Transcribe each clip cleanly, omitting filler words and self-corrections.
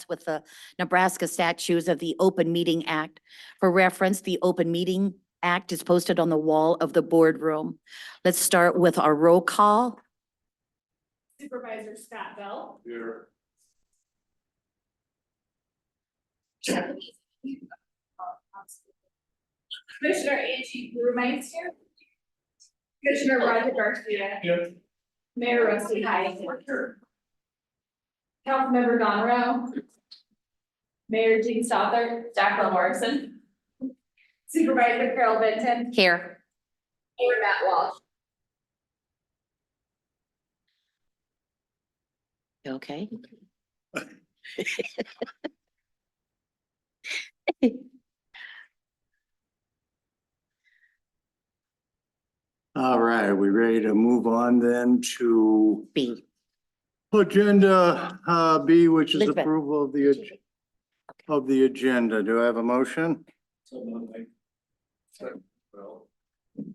with the Nebraska statutes of the Open Meeting Act. For reference, the Open Meeting Act is posted on the wall of the boardroom. Let's start with our roll call. Supervisor Scott Bell. Here. Commissioner Angie Brewmeister. Commissioner Roger Garcia. Yep. Mayor Rusty Hyde. Councilmember Don Rowe. Mayor Gene Stothert. Jacqueline Morrison. Supervisor Carol Benton. Here. Mayor Matt Walsh. Okay. All right, are we ready to move on then to B. agenda B, which is Elizabeth. approval of the agenda. Do I have a motion?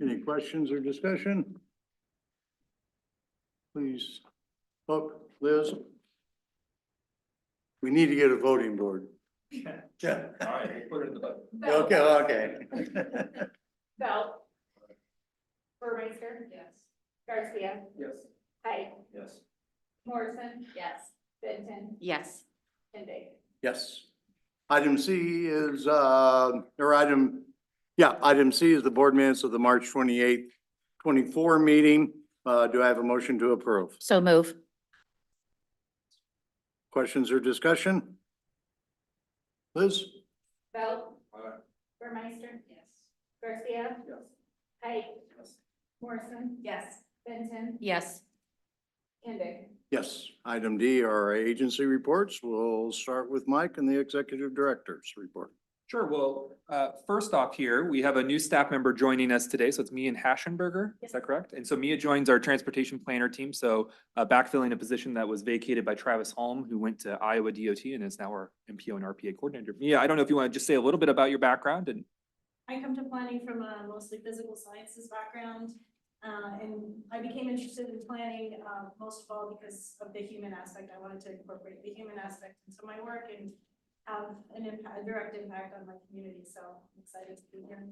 Any questions or discussion? Please vote. Liz? We need to get a voting board. Yeah. All right, we'll put it in the budget. Okay. Bell. Burmeister. Yes. Garcia. Yes. Hyde. Yes. Morrison. Yes. Benton. Yes. Kennedy. Yes. Item C is, item C is the board minutes of the March 28th, 24 meeting. Do I have a motion to approve? So move. Questions or discussion? Liz? Bell. Aye. Burmeister. Yes. Garcia. Yes. Hyde. Yes. Morrison. Yes. Benton. Yes. Kennedy. Yes. Item D are our agency reports. We'll start with Mike and the executive director's report. Sure. Well, first off here, we have a new staff member joining us today. So it's Mia Haschenberger. Is that correct? And so Mia joins our transportation planner team. So backfilling a position that was vacated by Travis Holm, who went to Iowa DOT and is now our MPO and RPA coordinator. Mia, I don't know if you want to just say a little bit about your background and. I come to planning from a mostly physical sciences background. And I became interested in planning, most of all because of the human aspect. I wanted to incorporate the human aspect into my work and have an impact, a direct impact on my community. So I'm excited to be here.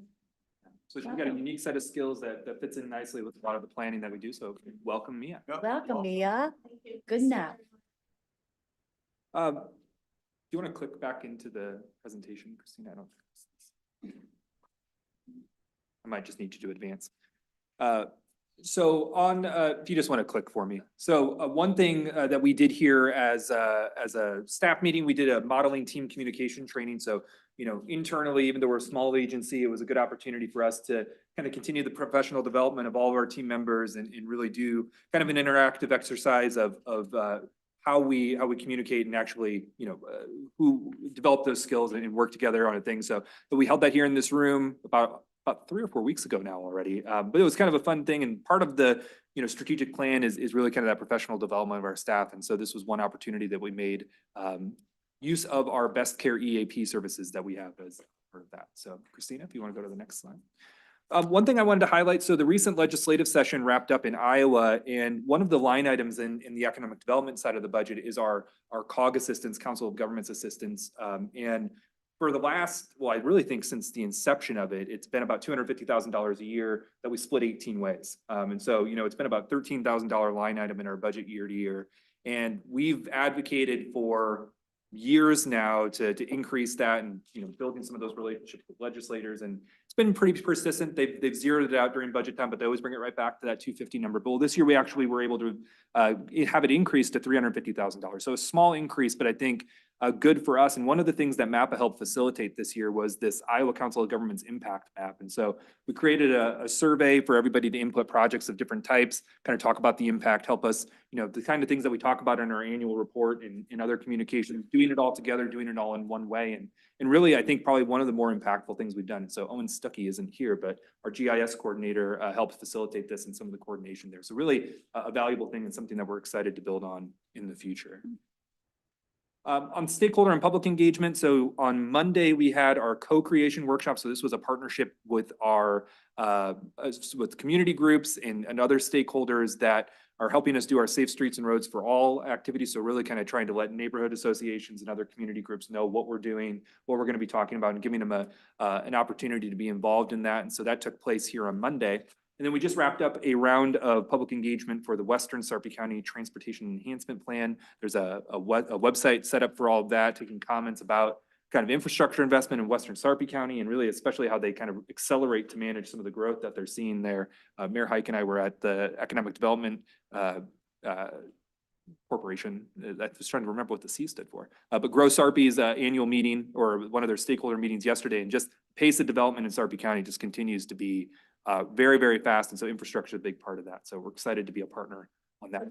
So she's got a unique set of skills that fits in nicely with a lot of the planning that we do. So welcome, Mia. Welcome, Mia. Thank you. Good enough. Do you want to click back into the presentation, Christina? I might just need you to advance. So on, if you just want to click for me. So one thing that we did here as a staff meeting, we did a modeling team communication training. So, internally, even though we're a small agency, it was a good opportunity for us to kind of continue the professional development of all of our team members and really do kind of an interactive exercise of how we communicate and actually, who develop those skills and work together on a thing. So we held that here in this room about 3 or 4 weeks ago now already. But it was kind of a fun thing. And part of the, strategic plan is really kind of that professional development of our staff. And so this was one opportunity that we made use of our best care EAP services that we have as part of that. So Christina, if you want to go to the next slide. One thing I wanted to highlight, so the recent legislative session wrapped up in Iowa, and one of the line items in the economic development side of the budget is our COG assistance, Council of Governments assistance. And for the last, well, I really think since the inception of it, it's been about $250,000 a year that we split 18 ways. And so, it's been about $13,000 line item in our budget year to year. And we've advocated for years now to increase that and, building some of those relationships with legislators. And it's been pretty persistent. They've zeroed it out during budget time, but they always bring it right back to that 250 number. But this year we actually were able to have it increased to $350,000. So a small increase, but I think good for us. And one of the things that MAPA helped facilitate this year was this Iowa Council of Governments impact map. And so we created a survey for everybody to input projects of different types, kind of talk about the impact, help us, the kind of things that we talk about in our annual report and in other communications, doing it all together, doing it all in one way. And really, I think probably one of the more impactful things we've done. So Owen Stuckey isn't here, but our GIS coordinator helped facilitate this and some of the coordination there. So really a valuable thing and something that we're excited to build on in the future. On stakeholder and public engagement, so on Monday, we had our co-creation workshop. So this was a partnership with our, with community groups and other stakeholders that are helping us do our Safe Streets and Roads for All activities. So really kind of trying to let neighborhood associations and other community groups know what we're doing, what we're going to be talking about, and giving them an opportunity to be involved in that. And so that took place here on Monday. And then we just wrapped up a round of public engagement for the Western Sarpy County Transportation Enhancement Plan. There's a website set up for all of that, taking comments about kind of infrastructure investment in Western Sarpy County, and really especially how they kind of accelerate to manage some of the growth that they're seeing there. Mayor Hike and I were at the Economic Development Corporation. I was trying to remember what the C stood for. But Grow Sarpy's annual meeting, or one of their stakeholder meetings yesterday, and just pace of development in Sarpy County just continues to be very, very fast. And so infrastructure is a big part of that. So we're excited to be a partner on that.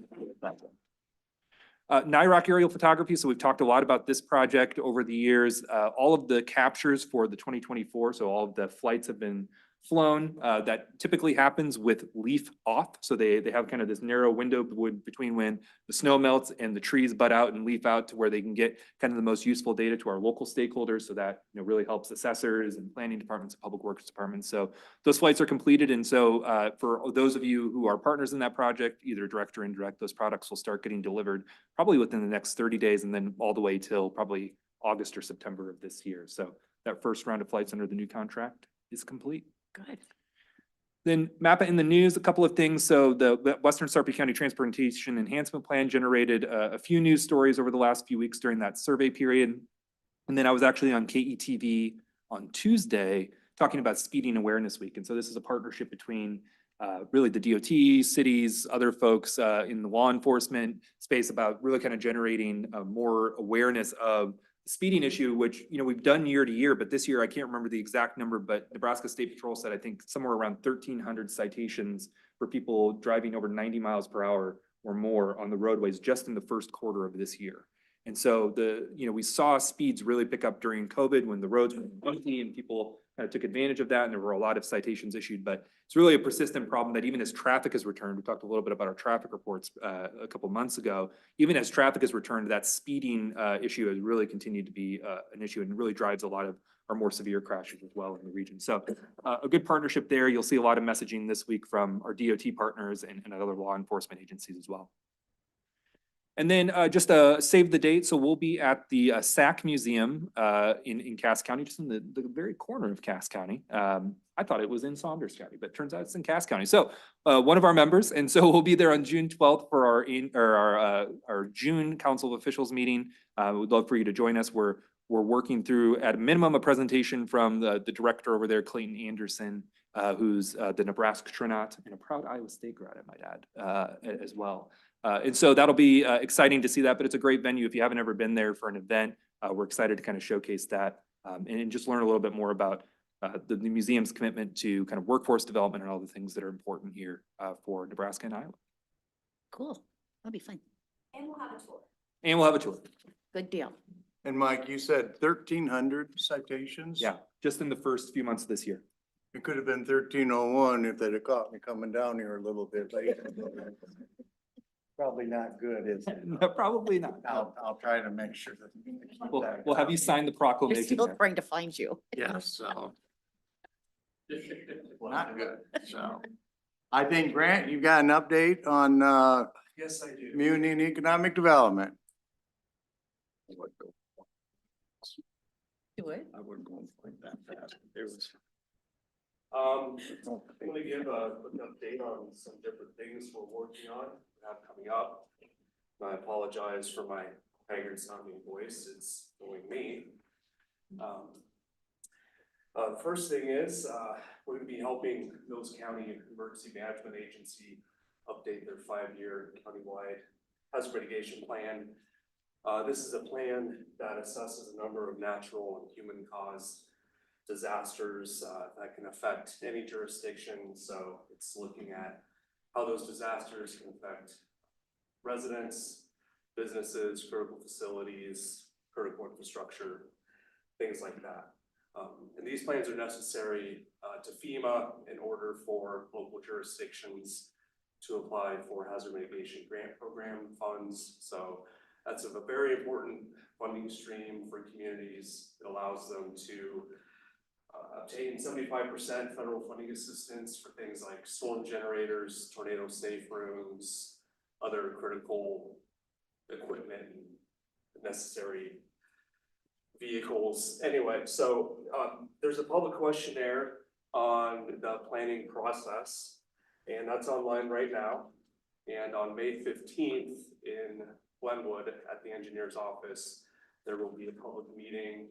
NIROC aerial photography. So we've talked a lot about this project over the years. All of the captures for the 2024, so all of the flights have been flown. That typically happens with leaf off. So they have kind of this narrow window between when the snow melts and the trees bud out and leaf out, to where they can get kind of the most useful data to our local stakeholders. So that, you know, really helps assessors and planning departments and public works departments. So those flights are completed. And so for those of you who are partners in that project, either direct or indirect, those products will start getting delivered probably within the next 30 days, and then all the way till probably August or September of this year. So that first round of flights under the new contract is complete. Good. Then MAPA in the news, a couple of things. So the Western Sarpy County Transportation Enhancement Plan generated a few news stories over the last few weeks during that survey period. And then I was actually on KETV on Tuesday talking about Speeding Awareness Week. And so this is a partnership between really the DOT, cities, other folks in the law enforcement space, about really kind of generating more awareness of speeding issue, which, you know, we've done year to year, but this year, I can't remember the exact number, but Nebraska State Patrol said, I think somewhere around 1,300 citations for people driving over 90 miles per hour or more on the roadways just in the first quarter of this year. And so we saw speeds really pick up during COVID when the roads were empty and people kind of took advantage of that, and there were a lot of citations issued. But it's really a persistent problem that even as traffic has returned, we talked a little bit about our traffic reports a couple months ago, even as traffic has returned, that speeding issue has really continued to be an issue, and really drives a lot of our more severe crashes as well in the region. So a good partnership there. You'll see a lot of messaging this week from our DOT partners and other law enforcement agencies as well. And then just save the date. So we'll be at the SAC Museum in Cass County, just in the very corner of Cass County. I thought it was in Saunders County, but it turns out it's in Cass County. So one of our members, and so we'll be there on June 12th for our June Council of Officials meeting. We'd love for you to join us. We're working through, at a minimum, a presentation from the director over there, Clayton Anderson, who's the Nebraska astronaut and a proud Iowa State grad, I might add, as well. And so that'll be exciting to see that, but it's a great venue. If you haven't ever been there for an event, we're excited to kind of showcase that and just learn a little bit more about the museum's commitment to kind of workforce development and all the things that are important here for Nebraska and Iowa. Cool. That'll be fun. And we'll have a tour. And we'll have a tour. Good deal. And Mike, you said 1,300 citations? Yeah, just in the first few months of this year. It could have been 1,301 if they'd have caught me coming down here a little bit later. Probably not good, is it? No, probably not. I'll try to make sure that. We'll have you sign the We're proclamation. still there. trying to find you. Yes, so. Not good, so. I think, Grant, you got an update on Yes, I do. community and economic development. Do it. I wouldn't go quite that fast. There was. I'm gonna give a quick update on some different things we're working on, have coming up. I apologize for my haggard sounding voice, it's knowing me. The first thing is, we're gonna be helping Mills County Emergency Management Agency update their 5-year countywide hazard mitigation plan. This is a plan that assesses a number of natural and human-caused disasters that can affect any jurisdiction. So it's looking at how those disasters can affect residents, businesses, critical facilities, critical infrastructure, things like that. And these plans are necessary to FEMA in order for local jurisdictions to apply for hazard mitigation grant program funds. So That's a very important funding stream for communities. It allows them to obtain 75% federal funding assistance for things like storm generators, tornado safe rooms, other critical equipment, and necessary vehicles. Anyway, so there's a public questionnaire on the planning process, and that's online right now. And on May 15th in Glenwood at the engineer's office, there will be a public meeting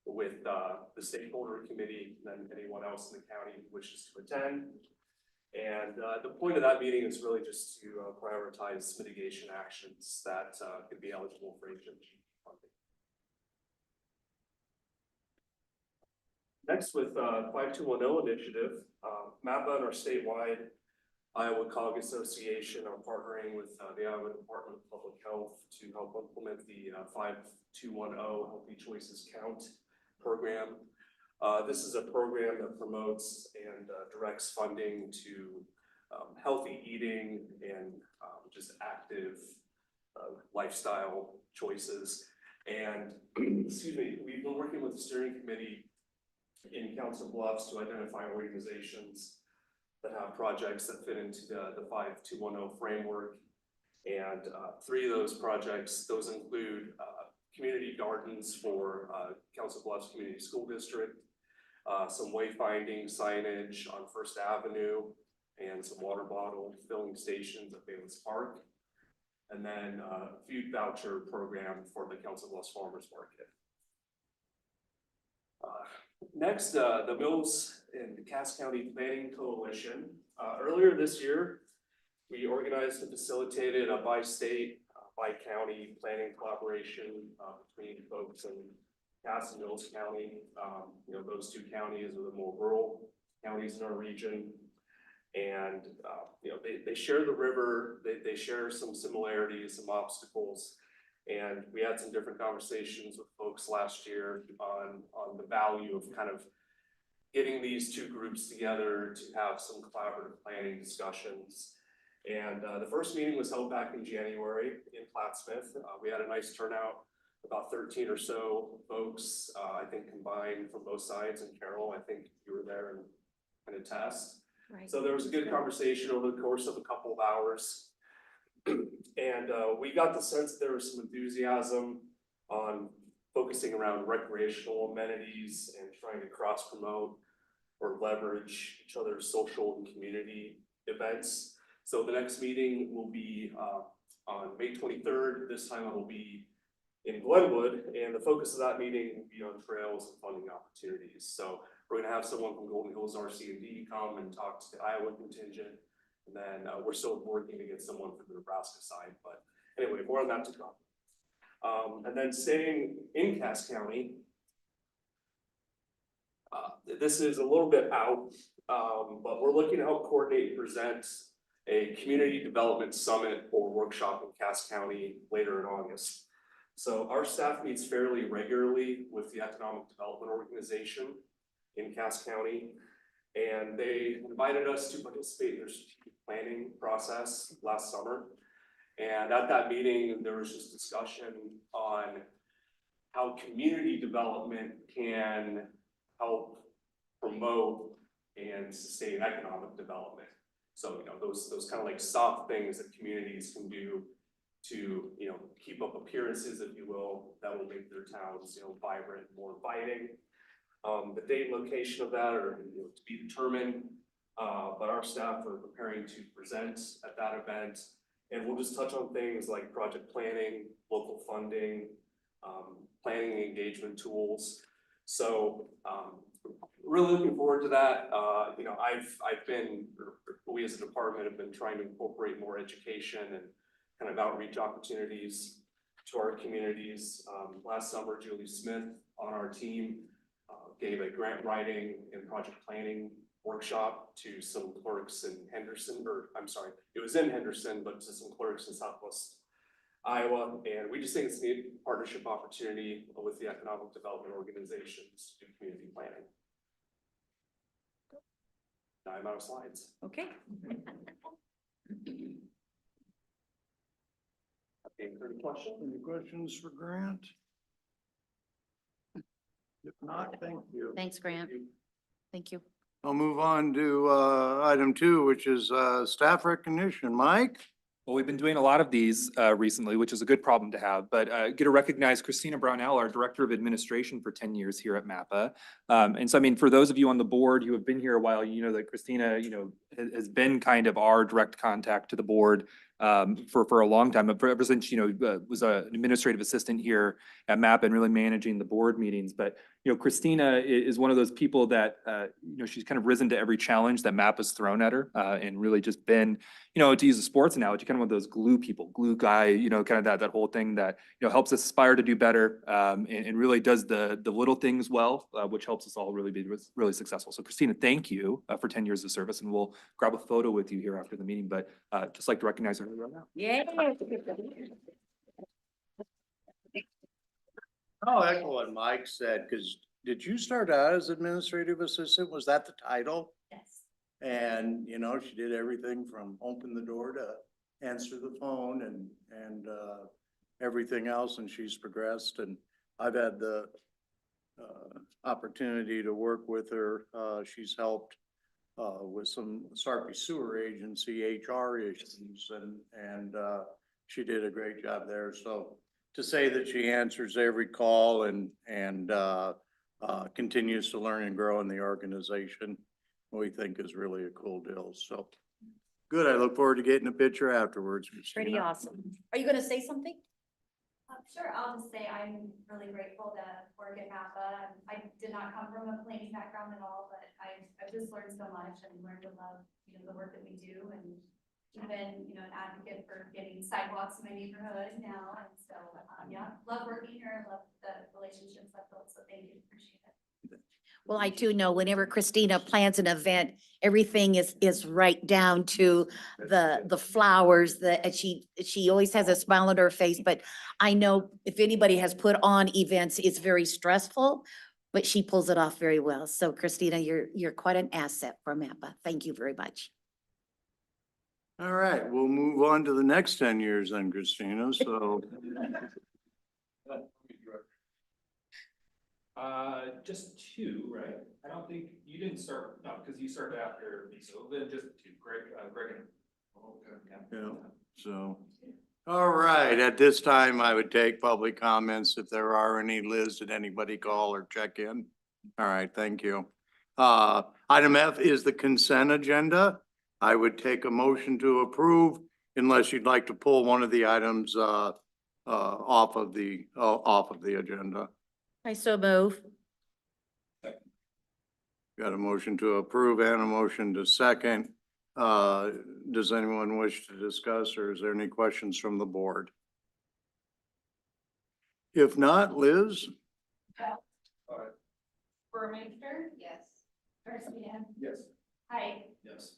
with the stakeholder committee and then anyone else in the county who wishes to attend. And the point of that meeting is really just to prioritize mitigation actions that could be eligible for HMG funding. Next, with 5210 initiative, MAPA and our statewide Iowa COG Association are partnering with the Iowa Department of Public Health to help implement the 5210 Healthy Choices Count program. This is a program that promotes and directs funding to healthy eating and just active lifestyle choices. And excuse me, we've been working with the steering committee in Council Bluffs to identify organizations that have projects that fit into the 5210 framework. And 3 of those projects, those include community gardens for Council Bluffs Community School District, some wayfinding signage on First Avenue, and some water bottle filling stations at Bayless Park, and then a food voucher program for the Council Bluffs Farmers Market. Next, the Mills and Cass County Planning Coalition. Earlier this year, we organized and facilitated a bi-state, bi-county planning collaboration between folks in Cass and Mills County. You know, those 2 counties are the more rural counties in our region. And, you know, they share the river, they share some similarities, some obstacles. And we had some different conversations with folks last year on the value of kind of getting these 2 groups together to have some collaborative planning discussions. And the first meeting was held back in January in Plattsmouth. We had a nice turnout, about 13 or so folks, I think combined from both sides. And Carol, I think you were there and kind of test. Right. So there was a good conversation over the course of a couple of hours. And we got the sense that there was some enthusiasm on focusing around recreational amenities and trying to cross promote or leverage each other's social and community events. So the next meeting will be on May 23rd. This time it will be in Glenwood, and the focus of that meeting will be on trails and funding opportunities. So we're going to have someone from Golden Hills RC&D come and talk to the Iowa contingent. And then we're still working to get someone from the Nebraska side, but anyway, more on that to come. And then staying in Cass County, this is a little bit out, but we're looking to help coordinate and present a community development summit or workshop in Cass County later in August. So our staff meets fairly regularly with the Economic Development Organization in Cass County. And they invited us to participate in their strategic planning process last summer. And at that meeting, there was just discussion on how community development can help promote and sustain economic development. So, you know, those kind of like soft things that communities can do to, you know, keep up appearances, if you will, that will make their towns, you know, vibrant, more inviting. The date and location of that are, you know, to be determined, but our staff are preparing to present at that event. And we'll just touch on things like project planning, local funding, planning and engagement tools. So really looking forward to that. You know, we as a department have been trying to incorporate more education and kind of outreach opportunities to our communities. Last summer, Julie Smith on our team gave a grant writing and project planning workshop to some clerks in Henderson, or I'm sorry, it was in Henderson, but to some clerks in Southwest Iowa. And we just think it's a neat partnership opportunity with the economic development organizations to do community planning. Now I'm out of slides. Okay. Any questions? Any questions for Grant? If not, thank you. Thanks, Grant. Thank you. I'll move on to item 2, which is staff recognition. Mike? Well, we've been doing a lot of these recently, which is a good problem to have, but get to recognize Christina Brownell, our Director of Administration for 10 years here at MAPA. And so, I mean, for those of you on the board who have been here a while, you know that Christina, has been kind of our direct contact to the board for a long time, ever since, was an administrative assistant here at MAPA and really managing the board meetings. But, Christina is one of those people that, she's kind of risen to every challenge that MAPA's thrown at her and really just been, to use a sports analogy, kind of one of those glue people, glue guy, kind of that whole thing that, helps us aspire to do better and really does the little things well, which helps us all really be really successful. So Christina, thank you for 10 years of service, and we'll grab a photo with you here after the meeting, but just like to recognize her right now. Yeah. I'll echo what Mike said, because did you start out as administrative assistant? Was that the title? Yes. And, she did everything from open the door to answer the phone and everything else, and she's progressed. And I've had the opportunity to work with her. She's helped with some Sarpy Sewer Agency HR issues, and she did a great job there. So to say that she answers every call and continues to learn and grow in the organization, we think is really a cool deal. So good. I look forward to getting a picture afterwards. Pretty Christina. awesome. Are you gonna say something? Sure, I'll just say I'm really grateful to work at MAPA. I did not come from a planning background at all, but I've just learned so much and learned to love, the work that we do, and even, an advocate for getting sidewalks in my neighborhood now. And so, yeah, love working here, love the relationships I've built, so thank you, appreciate it. Well, I do know whenever Christina plans an event, everything is right down to the flowers, she always has a smile on her face, but I know if anybody has put on events, it's very stressful, but she pulls it off very well. So Christina, you're quite an asset for MAPA. Thank you very much. All right, we'll move on to the next 10 years then, Christina. So Just 2, right? I don't think you didn't start, no, because you started after me, so then just 2, Greg and. Yeah. So, all right, at this time, I would take public comments if there are any. Liz, did anybody call or check in? All right, thank you. Item F is the consent agenda. I would take a motion to approve unless you'd like to pull one of the items off of the agenda. I so move. Got a motion to approve and a motion to second. Does anyone wish to discuss, or is there any questions from the board? If not, Liz? Burmeister, Yes. Garcia, Yes. Height, Yes.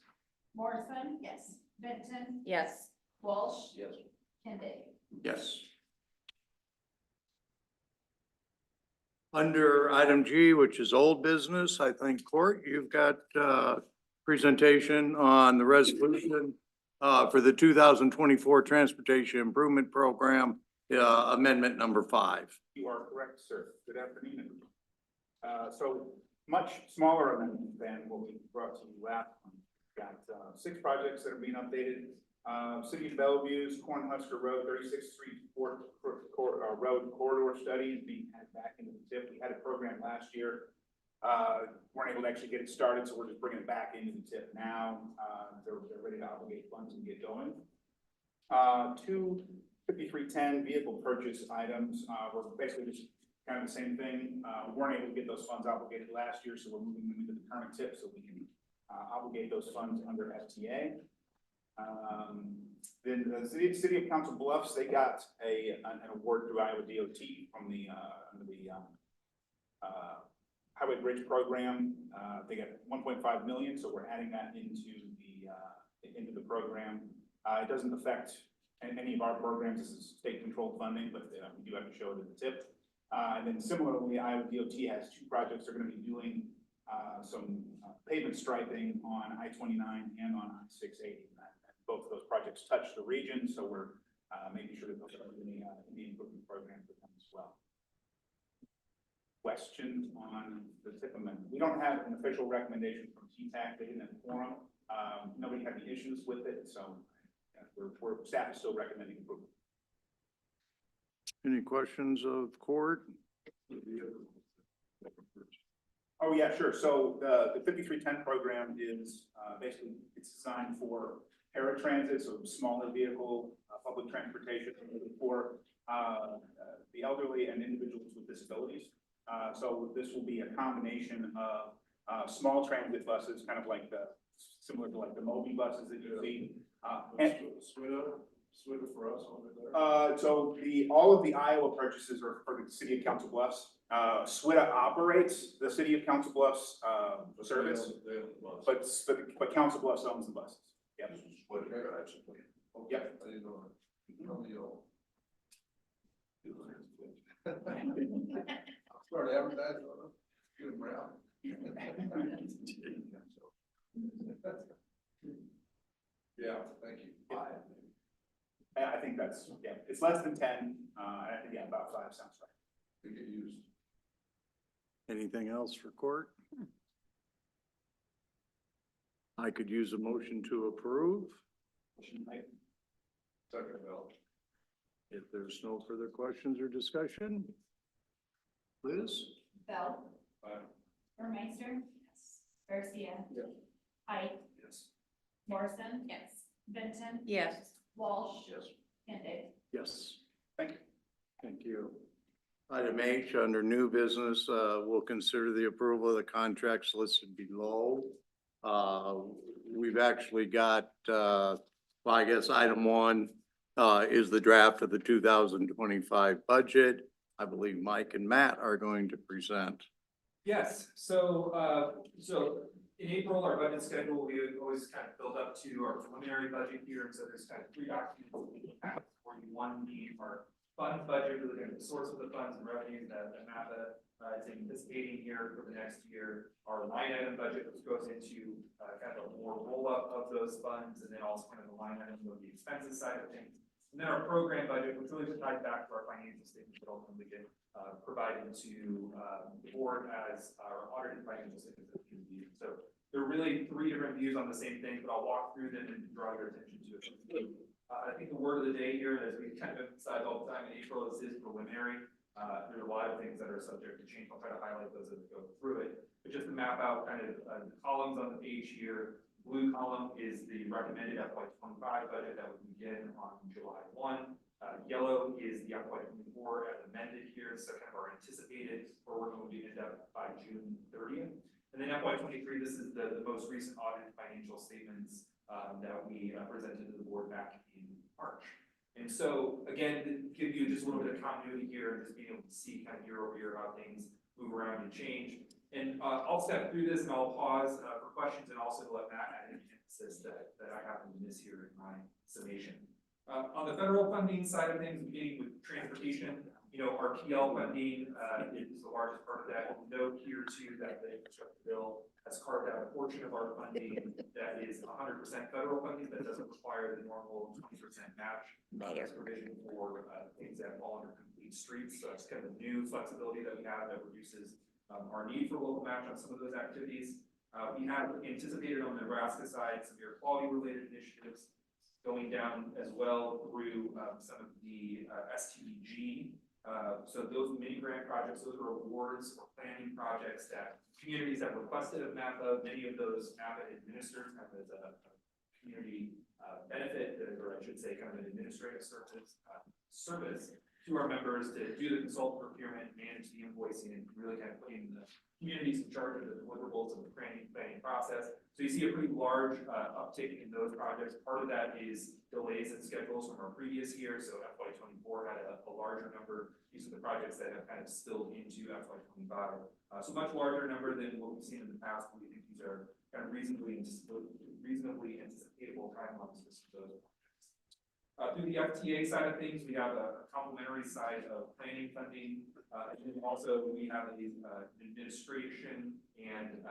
Morrison, Yes. Benton, Yes. Walsh, Yes. Kennedy. Yes. Under item G, which is old business, I think, Court, you've got presentation on the resolution for the 2024 Transportation Improvement Program, amendment number 5. You are correct, sir. Good afternoon. So much smaller amendment than what we brought to you last month. Got 6 projects that are being updated. City of Bellevue's Cornhusker Road, 36th Street Road corridor study is being added back into the TIP. We had a program last year. Weren't able to actually get it started, so we're just bringing it back into the TIP now. They're ready to obligate funds and get going. 2 5310 vehicle purchase items. We're basically just kind of the same thing. We weren't able to get those funds obligated last year, so we're moving them into the current TIP so we can obligate those funds under FTA. Then the city of Council Bluffs, they got an award through Iowa DOT from the Highway Bridge Program. They got 1.5 million, so we're adding that into the program. It doesn't affect any of our programs. This is state controlled funding, but we do have to show it in the TIP. And then similarly, Iowa DOT has 2 projects they're going to be doing some pavement striping on I-29 and on I-680. Both of those projects touch the region, so we're making sure that those are in the improvement program for them as well. Questions on the TIP amendment? We don't have an official recommendation from TTAC. They didn't inform. Nobody had any issues with it, so staff is still recommending approval. Any questions of court? Oh, yeah, sure. So the 5310 program is basically, it's designed for paratransit, so smaller vehicle, public transportation for the elderly and individuals with disabilities. So this will be a combination of small transit buses, kind of like similar to like the Moby buses that you see. Switter for us over there. So all of the Iowa purchases are for the city of Council Bluffs. SWITA operates the city of Council Bluffs service, but Council Bluffs owns the buses. Yep. Yep. I didn't know that. Start advertising on them. Get them around. Yeah, thank you. I think that's, yeah, it's less than 10, and I think, yeah, about 5 sounds right. To get used. Anything else for court? I could use a motion to approve. Second bell. If there's no further questions or discussion. Liz? Bell. Aye. Burmeister. Yes. Garcia. Yes. Height. Yes. Morrison. Yes. Benson. Yes. Walsh. Yes. Kennedy. Yes. Thank you. Thank you. Item H, under new business, we'll consider the approval of the contracts listed below. We've actually got, well, I guess item 1 is the draft of the 2025 budget. I believe Mike and Matt are going to present. Yes, so in April, our budget schedule, we would always kind of build up to our preliminary budget here, and so there's kind of 3 documents that we have for you. One being our funds budget, really kind of the source of the funds and revenues that MAPA is anticipating here for the next year. Our line item budget, which goes into kind of a more roll up of those funds, and then also kind of the line item of the expenses side of things. And then our program budget, which really ties back to our financial statements that ultimately get provided to the board as our audited financial statements at the end of the year. So there are really 3 different views on the same thing, but I'll walk through them and draw your attention to it. I think the word of the day here, as we kind of emphasize all the time in April, is preliminary. There are a lot of things that are subject to change. I'll try to highlight those as we go through it. But just to map out kind of the columns on the page here, blue column is the recommended FY25 budget that would begin on July 1. Yellow is the FY24 as amended here, so kind of our anticipated, or we're going to end up by June 30th. And then FY23, this is the most recent audited financial statements that we presented to the board back in March. And so again, to give you just a little bit of continuity here and just being able to see kind of year over year how things move around and change. And I'll step through this and I'll pause for questions and also to let Matt add any emphasis that I happen to miss here in my summation. On the federal funding side of things, beginning with transportation, you know, our PL funding is the largest part of that. Note here too that the infrastructure bill has carved out a portion of our funding that is 100% federal funding that doesn't require the normal 20% match. That's provision for things that fall under complete streets. So it's kind of a new flexibility that we have that reduces our need for local match on some of those activities. We have anticipated on the Nebraska side some air quality related initiatives going down as well through some of the STEG. So those mini grant projects, those are awards or planning projects that communities have requested of MAPA. Many of those MAPA administers kind of as a community benefit, or I should say kind of an administrative service to our members to do the consultant procurement, manage the invoicing, and really kind of putting the communities in charge of the deliverables of the planning process. So you see a pretty large uptick in those projects. Part of that is delays in schedules from our previous year. So FY24 had a larger number. These are the projects that have kind of spilled into FY25. So much larger number than what we've seen in the past. We think these are kind of reasonably anticipatable timelines for those projects. Through the FTA side of things, we have a complementary side of planning funding. And then also we have the administration and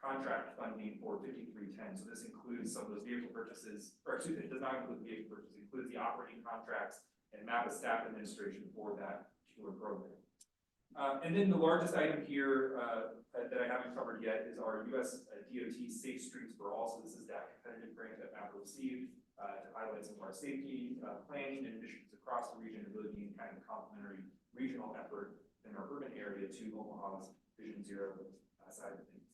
contract funding for 5310. So this includes some of those vehicle purchases, or excuse me, it does not include the vehicle purchases, it includes the operating contracts and MAPA staff administration for that particular program. And then the largest item here that I haven't covered yet is our US DOT Safe Streets for All. So this is that competitive grant that MAPA received to highlight some of our safety planning and initiatives across the region, and really being kind of complementary regional effort in our urban area to Omaha's Vision Zero side of things.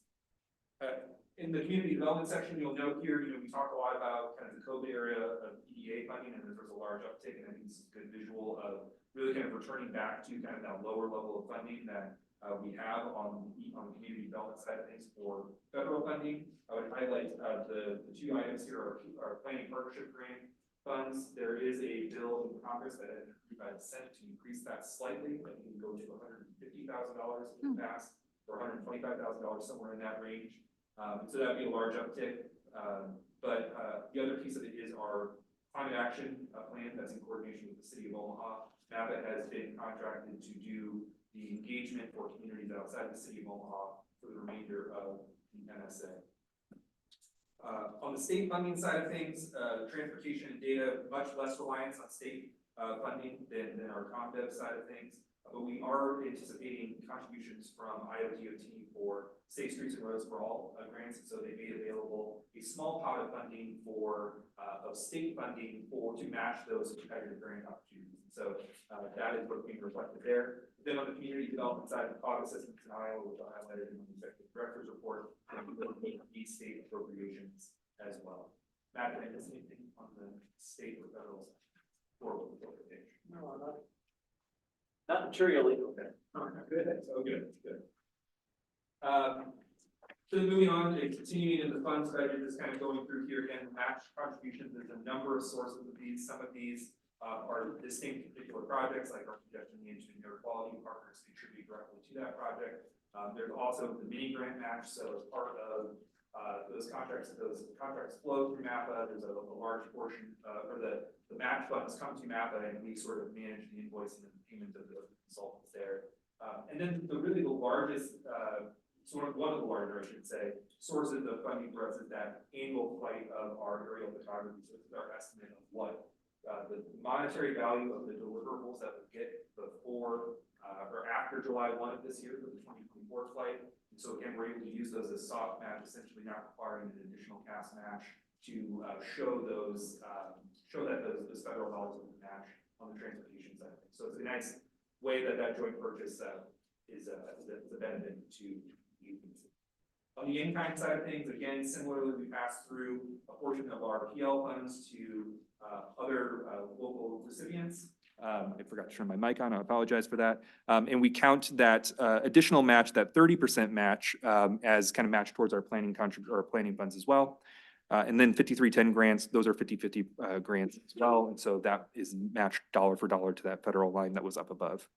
In the community development section, you'll note here, we talked a lot about kind of the COVID area of EDA funding, and there's a large uptick, and I think this is a good visual of really kind of returning back to kind of that lower level of funding that we have on the community development side of things for federal funding. I would highlight the two items here are planning partnership grant funds. There is a bill in Congress that has been approved by the Senate to increase that slightly. I think it can go to $150,000 in the past, or $125,000, somewhere in that range. So that'd be a large uptick. But the other piece of it is our climate action plan that's in coordination with the city of Omaha. MAPA has been contracted to do the engagement for communities outside the city of Omaha for the remainder of the MSA. On the state funding side of things, transportation and data, much less reliance on state funding than our ComDev side of things. But we are anticipating contributions from IODOT for Safe Streets and Roads for All grants. And so they made available a small pot of funding of state funding to match those competitive grant opportunities. So that is what's being reflected there. Then on the community development side, the COG assistance in Iowa, which I highlighted in the executive director's report, and we will meet these state appropriations as well. Matt, did I miss anything on the state or federal side? No, not materially. Okay. Good. So good. So moving on and continuing in the funds budget, just kind of going through here again, match contributions. There's a number of sources of these. Some of these are distinct particular projects, like our congestion management air quality partners contribute directly to that project. There's also the mini grant match. So as part of those contracts flow through MAPA. There's a large portion, or the match funds come to MAPA, and we sort of manage the invoicing and the payment of the consultants there. And then the largest, one of the larger, I should say, sources of funding for us is that annual flight of our aerial photography. So this is our estimate of what the monetary value of the deliverables that we get before or after July 1 of this year for the 2024 flight. And so again, we're able to use those as soft match, essentially not requiring an additional cash match to show that those federal dollars will match on the transportation side. So it's a nice way that joint purchase is a benefit to you. On the in-kind side of things, again, similarly, we pass through a portion of our PL funds to other local recipients. I forgot to turn my mic on. I apologize for that. And we count that additional match, that 30% match, as kind of match towards our planning funds as well. And then 5310 grants, those are 50/50 grants as well. And so that is matched dollar for dollar to that federal line that was up above.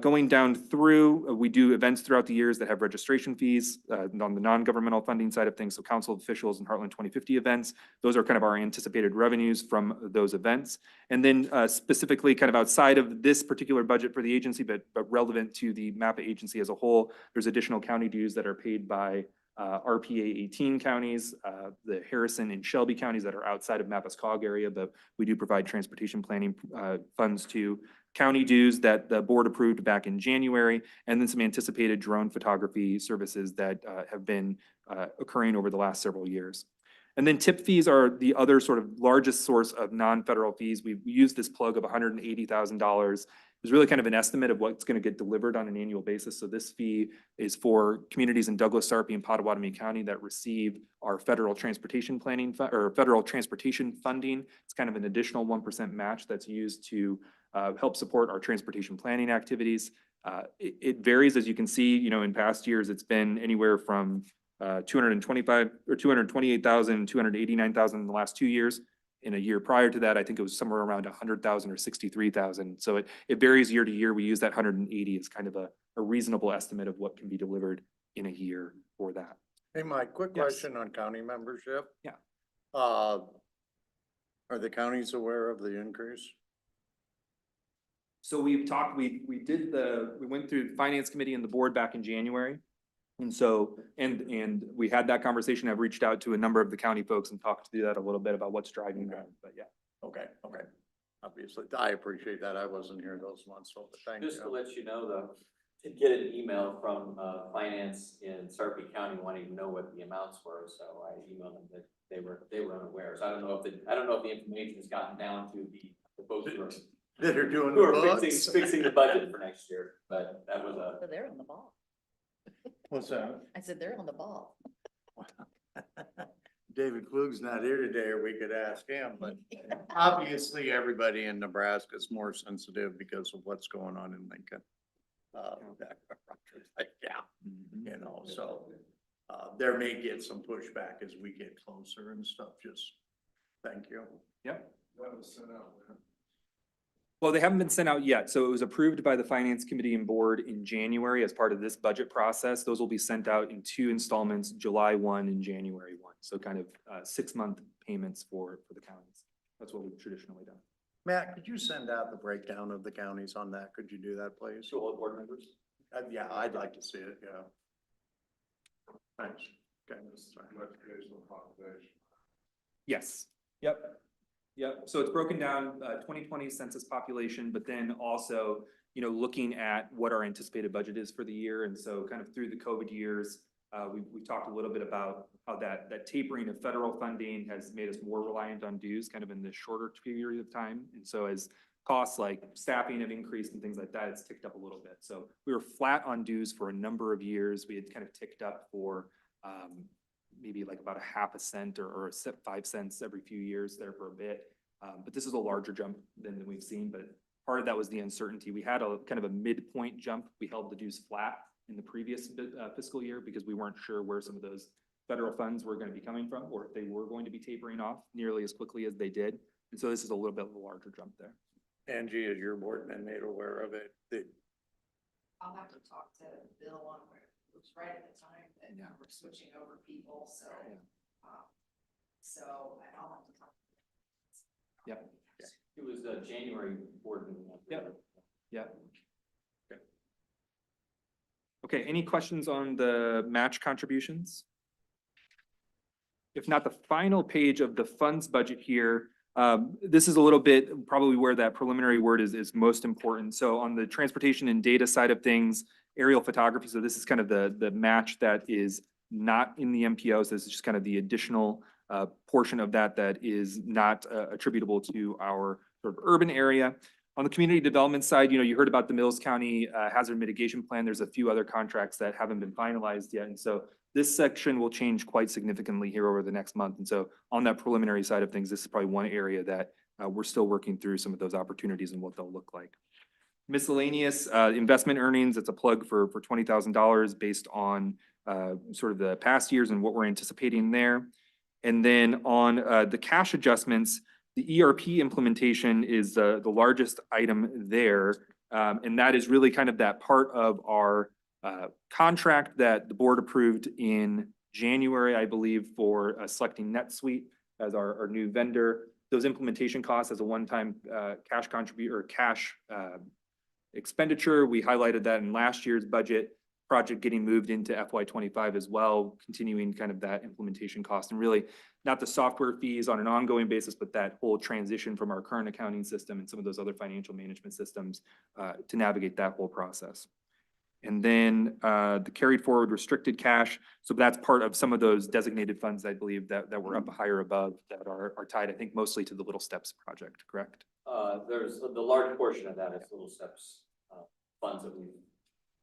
Going down through, we do events throughout the years that have registration fees on the non-governmental funding side of things. So council officials and Heartland 2050 events, those are kind of our anticipated revenues from those events. And then specifically kind of outside of this particular budget for the agency, but relevant to the MAPA agency as a whole, there's additional county dues that are paid by RPA 18 counties, the Harrison and Shelby counties that are outside of MAPA's COG area, but we do provide transportation planning funds to county dues that the board approved back in January, and then some anticipated drone photography services that have been occurring over the last several years. And then tip fees are the other sort of largest source of non-federal fees. We use this plug of $180,000. It's really kind of an estimate of what's going to get delivered on an annual basis. So this fee is for communities in Douglas, Sarpy, and Potawatomi County that receive our federal transportation planning or federal transportation funding. It's kind of an additional 1% match that's used to help support our transportation planning activities. It varies, as you can see, in past years, it's been anywhere from 225 or 228,000, 289,000 in the last 2 years. In a year prior to that, I think it was somewhere around 100,000 or 63,000. So it varies year to year. We use that 180 as kind of a reasonable estimate of what can be delivered in a year for that. Hey, Mike, quick Yes. question on county membership. Yeah. Are the counties aware of the increase? So we've talked, we went through the finance committee and the board back in January. And so, and we had that conversation. I've reached out to a number of the county folks and talked through that a little bit about what's driving that, but yeah. Okay, okay. Obviously, I appreciate that. I wasn't here those months, so thank Just to you. let you know, though, to get an email from, finance in Sarpy County wanting to know what the amounts were, so I emailed them that they were unaware. So I don't know if the information has gotten down to the folks That are doing who the are books. fixing the budget for next year, but that was a. So they're on the ball. What's that? I said, they're on the ball. David Klug's not here today, or we could ask him, but obviously, everybody in Nebraska is more sensitive because of what's going on in Lincoln. Yeah, you know, so, there may get some pushback as we get closer and stuff, just, thank you. Yep. That was sent out, man. Well, they haven't been sent out yet. So it was approved by the Finance Committee and Board in January as part of this budget process. Those will be sent out in 2 installments, July 1 and January 1. So kind of 6-month payments for the counties. That's what we've traditionally done. Matt, could you send out the breakdown of the counties on that? Could you do that, please? To all board members? Yeah, I'd like to see it, yeah. Thanks. Okay, that's fine. Yes. Yep. Yep. So it's broken down, 2020 census population, but then also, you know, looking at what our anticipated budget is for the year. And so kind of through the COVID years, we talked a little bit about how that tapering of federal funding has made us more reliant on dues kind of in this shorter period of time. And so as costs like staffing have increased and things like that, it's ticked up a little bit. So we were flat on dues for a number of years. We had kind of ticked up for maybe like about 0.5 cent or 5 cents every few years there for a bit. But this is a larger jump than we've seen, but part of that was the uncertainty. We had a kind of a midpoint jump. We held the dues flat in the previous fiscal year because we weren't sure where some of those federal funds were going to be coming from, or if they were going to be tapering off nearly as quickly as they did. And so this is a little bit of a larger jump there. Angie, is your board been made aware of it? I'll have to talk to Bill on where it was right at the time that we're switching over people, so. So I'll have to talk. Yep. It was a January board meeting. Yep. Yep. Okay, any questions on the match contributions? If not, the final page of the funds budget here, this is a little bit probably where that preliminary word is most important. So on the transportation and data side of things, aerial photography, so this is kind of the match that is not in the MPO. So this is just kind of the additional portion of that is not attributable to our sort of urban area. On the community development side, you know, you heard about the Mills County hazard mitigation plan. There's a few other contracts that haven't been finalized yet. And so this section will change quite significantly here over the next month. And so on that preliminary side of things, this is probably one area that we're still working through some of those opportunities and what they'll look like. Miscellaneous investment earnings, it's a plug for $20,000 based on sort of the past years and what we're anticipating there. And then on the cash adjustments, the ERP implementation is the largest item there. And that is really kind of that part of our contract that the board approved in January, I believe, for selecting NetSuite as our new vendor. Those implementation costs as a one-time cash contribute or cash expenditure. We highlighted that in last year's budget. Project getting moved into FY25 as well, continuing kind of that implementation cost, and really not the software fees on an ongoing basis, but that whole transition from our current accounting system and some of those other financial management systems to navigate that whole process. And then the carried forward restricted cash. So that's part of some of those designated funds, I believe, that were up higher above that are tied, I think, mostly to the Little Steps project, correct? There's the large portion of that is Little Steps funds that we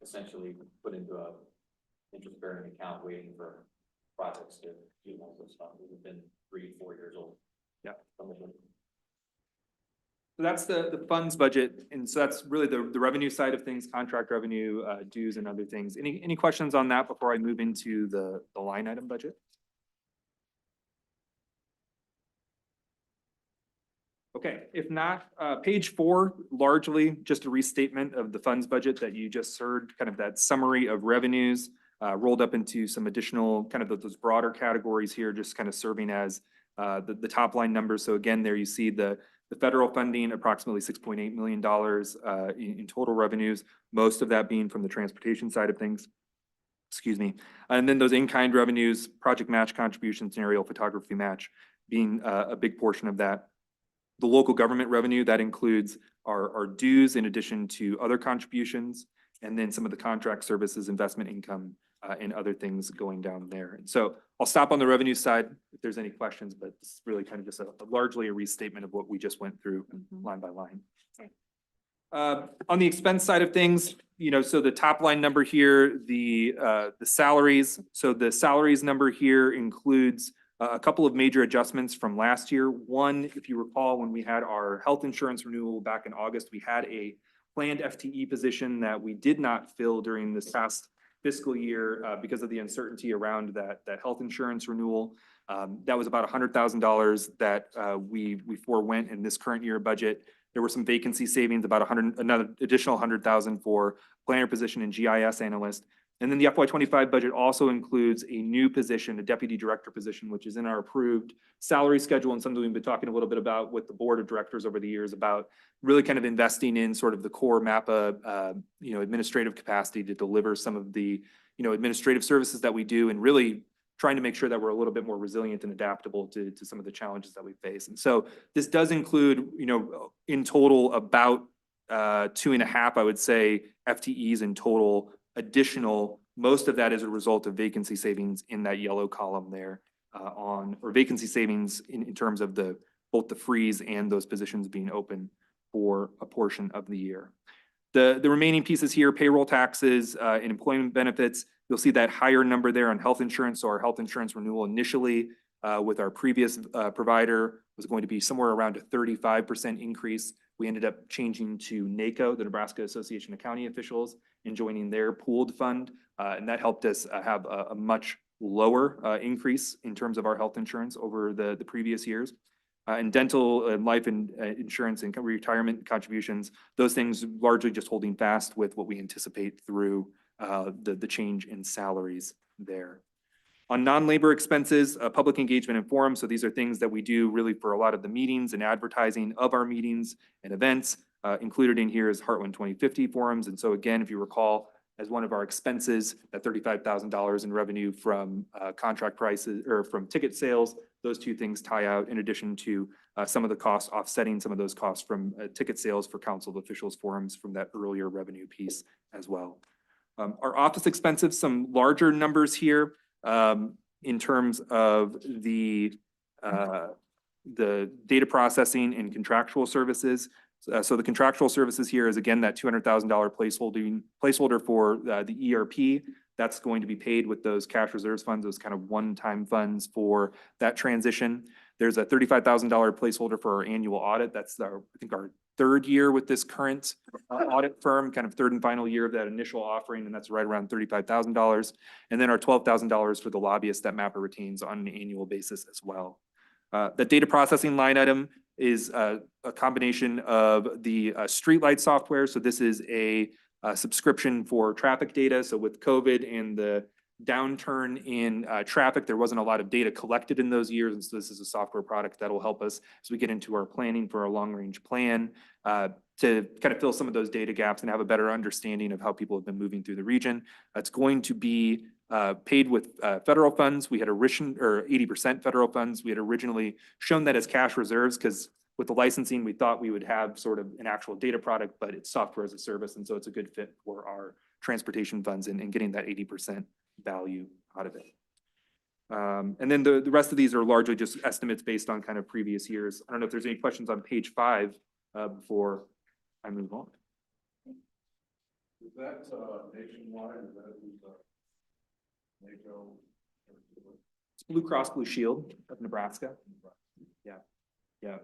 essentially put into a interest-bearing account waiting for projects to utilize those funds. We've been 3-4 years old. Yeah. Some of them. So that's the funds budget. And so that's really the revenue side of things, contract revenue, dues and other things. Any questions on that before I move into the line item budget? Okay, if not, page 4, largely just a restatement of the funds budget that you just heard, kind of that summary of revenues rolled up into some additional kind of those broader categories here, just kind of serving as the top line numbers. So again, there you see the federal funding, approximately $6.8 million in total revenues, most of that being from the transportation side of things. excuse me. And then those in-kind revenues, project match contributions, and aerial photography match being a big portion of that. The local government revenue, that includes our dues in addition to other contributions, and then some of the contract services, investment income, and other things going down there. And so I'll stop on the revenue side if there's any questions, but it's really kind of just largely a restatement of what we just went through line by line. On the expense side of things, so the top line number here, the salaries. So the salaries number here includes a couple of major adjustments from last year. One, if you recall, when we had our health insurance renewal back in August, we had a planned FTE position that we did not fill during this past fiscal year because of the uncertainty around that health insurance renewal. That was about $100,000 that we forewent in this current year budget. There were some vacancy savings, about another additional 100,000 for planner position and GIS analyst. And then the FY25 budget also includes a new position, a deputy director position, which is in our approved salary schedule, and something we've been talking a little bit about with the board of directors over the years about really kind of investing in sort of the core MAPA, administrative capacity to deliver some of the, administrative services that we do, and really trying to make sure that we're a little bit more resilient and adaptable to some of the challenges that we face. And so this does include, in total about 2.5, I would say, FTEs in total additional. Most of that is a result of vacancy savings in that yellow column there or vacancy savings in terms of both the freeze and those positions being open for a portion of the year. The remaining pieces here, payroll taxes and employment benefits, you'll see that higher number there on health insurance. So our health insurance renewal initially with our previous provider was going to be somewhere around a 35% increase. We ended up changing to NACO, the Nebraska Association of County Officials, and joining their pooled fund. And that helped us have a much lower increase in terms of our health insurance over the previous years. And dental and life insurance and retirement contributions, those things largely just holding fast with what we anticipate through the change in salaries there. On non-labor expenses, public engagement and forums. So these are things that we do really for a lot of the meetings and advertising of our meetings and events. Included in here is Heartland 2050 forums. And so again, if you recall, as one of our expenses, that $35,000 in revenue from contract prices or from ticket sales, those two things tie out in addition to some of the costs offsetting some of those costs from ticket sales for council officials forums from that earlier revenue piece as well. Our office expenses, some larger numbers here in terms of the data processing and contractual services. So the contractual services here is again that $200,000 placeholder for the ERP. That's going to be paid with those cash reserves funds, those kind of one-time funds for that transition. There's a $35,000 placeholder for our annual audit. That's I think our third year with this current audit firm, kind of third and final year of that initial offering, and that's right around $35,000. And then our $12,000 for the lobbyist that MAPA retains on an annual basis as well. The data processing line item is a combination of the streetlight software. So this is a subscription for traffic data. So with COVID and the downturn in traffic, there wasn't a lot of data collected in those years. And so this is a software product that will help us as we get into our planning for our long-range plan to kind of fill some of those data gaps and have a better understanding of how people have been moving through the region. It's going to be paid with federal funds. We had 80% federal funds. We had originally shown that as cash reserves because with the licensing, we thought we would have sort of an actual data product, but it's software as a service. And so it's a good fit for our transportation funds and getting that 80% value out of it. And then the rest of these are largely just estimates based on kind of previous years. I don't know if there's any questions on page 5 before I move on. Is that nationwide? Is that NACO? It's Blue Cross Blue Shield of Nebraska. Yeah.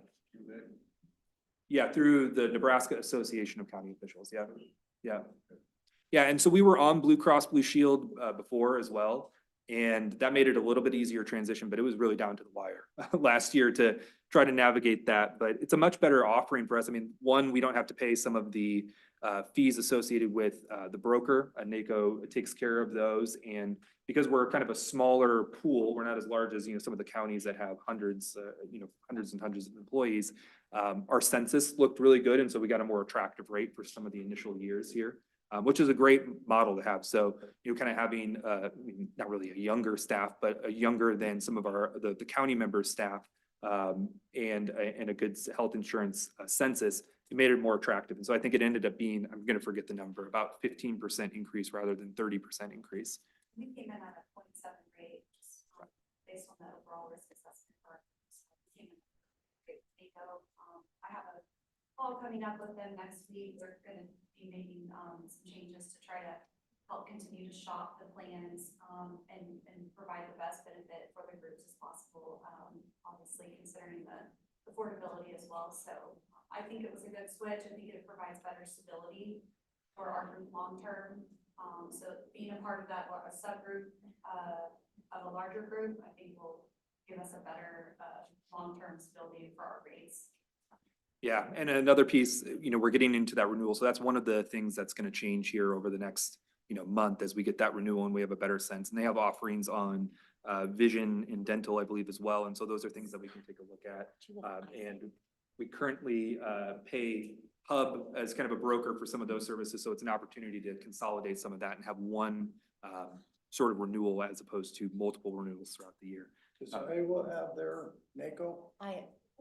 Yeah, through the Nebraska Association of County Officials. Yeah, and so we were on Blue Cross Blue Shield before as well, and that made it a little bit easier transition, but it was really down to the wire last year to try to navigate that. But it's a much better offering for us. I mean, one, we don't have to pay some of the fees associated with the broker. NACO takes care of those, and because we're kind of a smaller pool, we're not as large as some of the counties that have hundreds and hundreds of employees. Our census looked really good, and so we got a more attractive rate for some of the initial years here. which is a great model to have. So, kind of having, not really a younger staff, but a younger than some of the county members' staff, and a good health insurance census, it made it more attractive. And so I think it ended up being, I'm going to forget the number, about 15% increase rather than 30% increase. We came in at a 0.7 rate, just based on the overall risk assessment. I have a call coming up with them next week. We're gonna be making some changes to try to help continue to shop the plans and provide the best benefit for the groups as possible. Obviously considering the affordability as well. So I think it was a good switch. I think it provides better stability for our group long term. So being a part of that, a subgroup of a larger group, I think will give us a better long-term stability for our rates. Yeah, and another piece, we're getting into that renewal. So that's one of the things that's going to change here over the next, month as we get that renewal and we have a better sense. And they have offerings on vision and dental, I believe, as well. And so those are things that we can take a look at. And we currently pay Hub as kind of a broker for some of those services. So it's an opportunity to consolidate some of that and have one sort of renewal as opposed to multiple renewals throughout the year. Does Iowa have their NACO?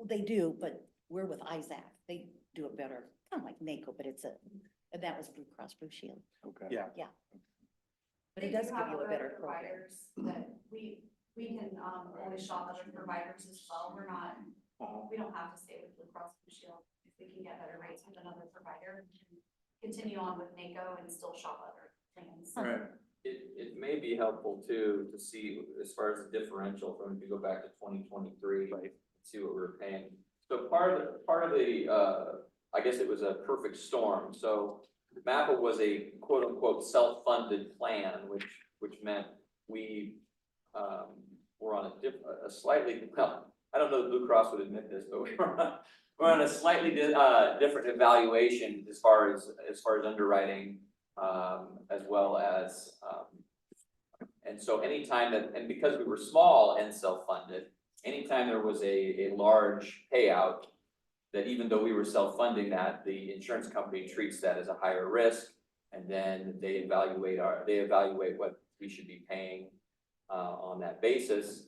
They do, but we're with Isaac. They do it better, kind of like NACO, but and that was Blue Cross Blue Shield. Okay. Yeah. But it They does do give have you a other better program. providers that we can always shop other providers as well. We're not, we don't have to stay with Blue Cross Blue Shield. If we can get better rates with another provider, we can continue on with NACO and still shop other plans. Right. It may be helpful too, to see as far as the differential from if you go back to 2023, right, see what we were paying. So part of the, I guess it was a perfect storm. So MAPA was a quote unquote self-funded plan, which meant we were on a slightly, well, I don't know if Blue Cross would admit this, but we're on a slightly different evaluation as far as underwriting, as well as, and so anytime that, and because we were small and self-funded, anytime there was a large payout, that even though we were self-funding that, the insurance company treats that as a higher risk, and then they evaluate what we should be paying on that basis.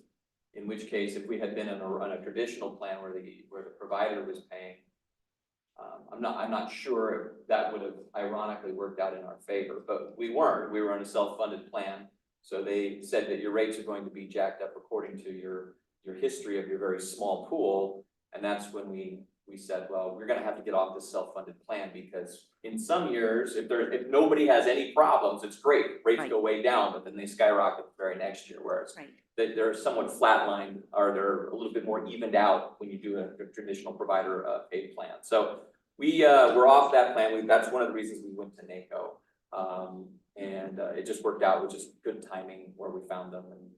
In which case, if we had been on a traditional plan where the provider was paying, I'm not sure if that would have ironically worked out in our favor, but we weren't. We were on a self-funded plan, so they said that your rates are going to be jacked up according to your history of your very small pool, and that's when we said, well, we're going to have to get off this self-funded plan, because in some years, if nobody has any problems, it's great. Rates go way down, but then they skyrocket the very next year, whereas they're somewhat flatlined, or they're a little bit more evened out when you do a traditional provider paid plan. So we're off that plan. That's one of the reasons we went to NACO, and it just worked out with just good timing where we found them, and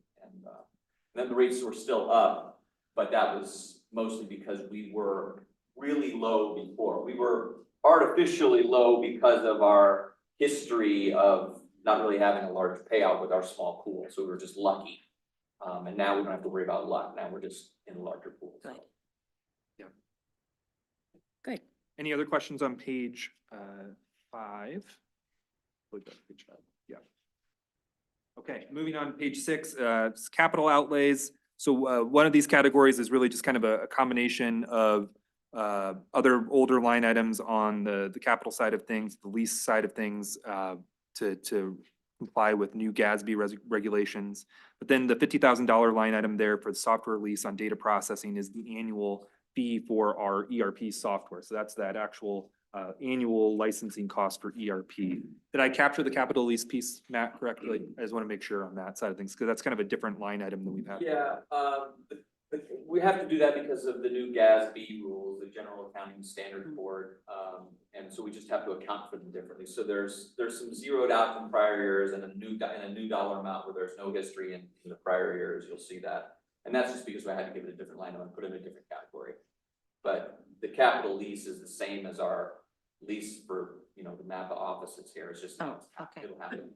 then the rates were still up, but that was mostly because we were really low before. We were artificially low because of our history of not really having a large payout with our small pool. So we were just lucky. And now we don't have to worry about luck. Now we're just in a larger pool. So. Good. Yeah. Good. Any other questions on page 5? Page 5. Yeah. Okay, moving on, page 6, capital outlays. So one of these categories is really just kind of a combination of other older line items on the capital side of things, the lease side of things, to comply with new GASB regulations. But then the $50,000 line item there for the software lease on data processing is the annual fee for our ERP software. So that's that actual annual licensing cost for ERP. Did I capture the capital lease piece, Matt, correctly? I just want to make sure on that side of things, because that's kind of a different line item than we've had. Yeah, we have to do that because of the new GASB rules, the General Accounting Standard Board, and so we just have to account for them differently. So there's some zeroed out from prior years and a new dollar amount where there's no history in the prior years. You'll see that, and that's just because I had to give it a different line and put it in a different category. But the capital lease is the same as our lease for the MAPA offices here. It's just Oh, okay. it'll happen.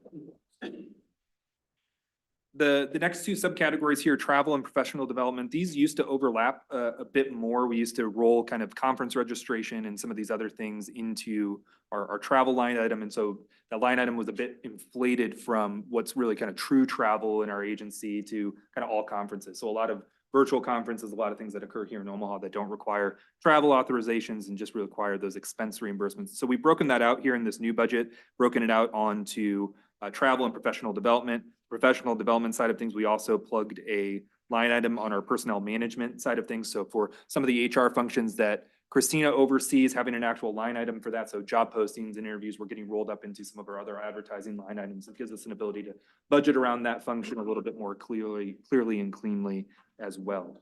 The next two subcategories here, travel and professional development, these used to overlap a bit more. We used to roll kind of conference registration and some of these other things into our travel line item. And so that line item was a bit inflated from what's really kind of true travel in our agency to kind of all conferences. So a lot of virtual conferences, a lot of things that occur here in Omaha that don't require travel authorizations and just require those expense reimbursements. So we've broken that out here in this new budget, broken it out onto travel and professional development. Professional development side of things, we also plugged a line item on our personnel management side of things. So for some of the HR functions that Christina oversees, having an actual line item for that. So job postings and interviews, we're getting rolled up into some of our other advertising line items. It gives us an ability to budget around that function a little bit more clearly and cleanly as well.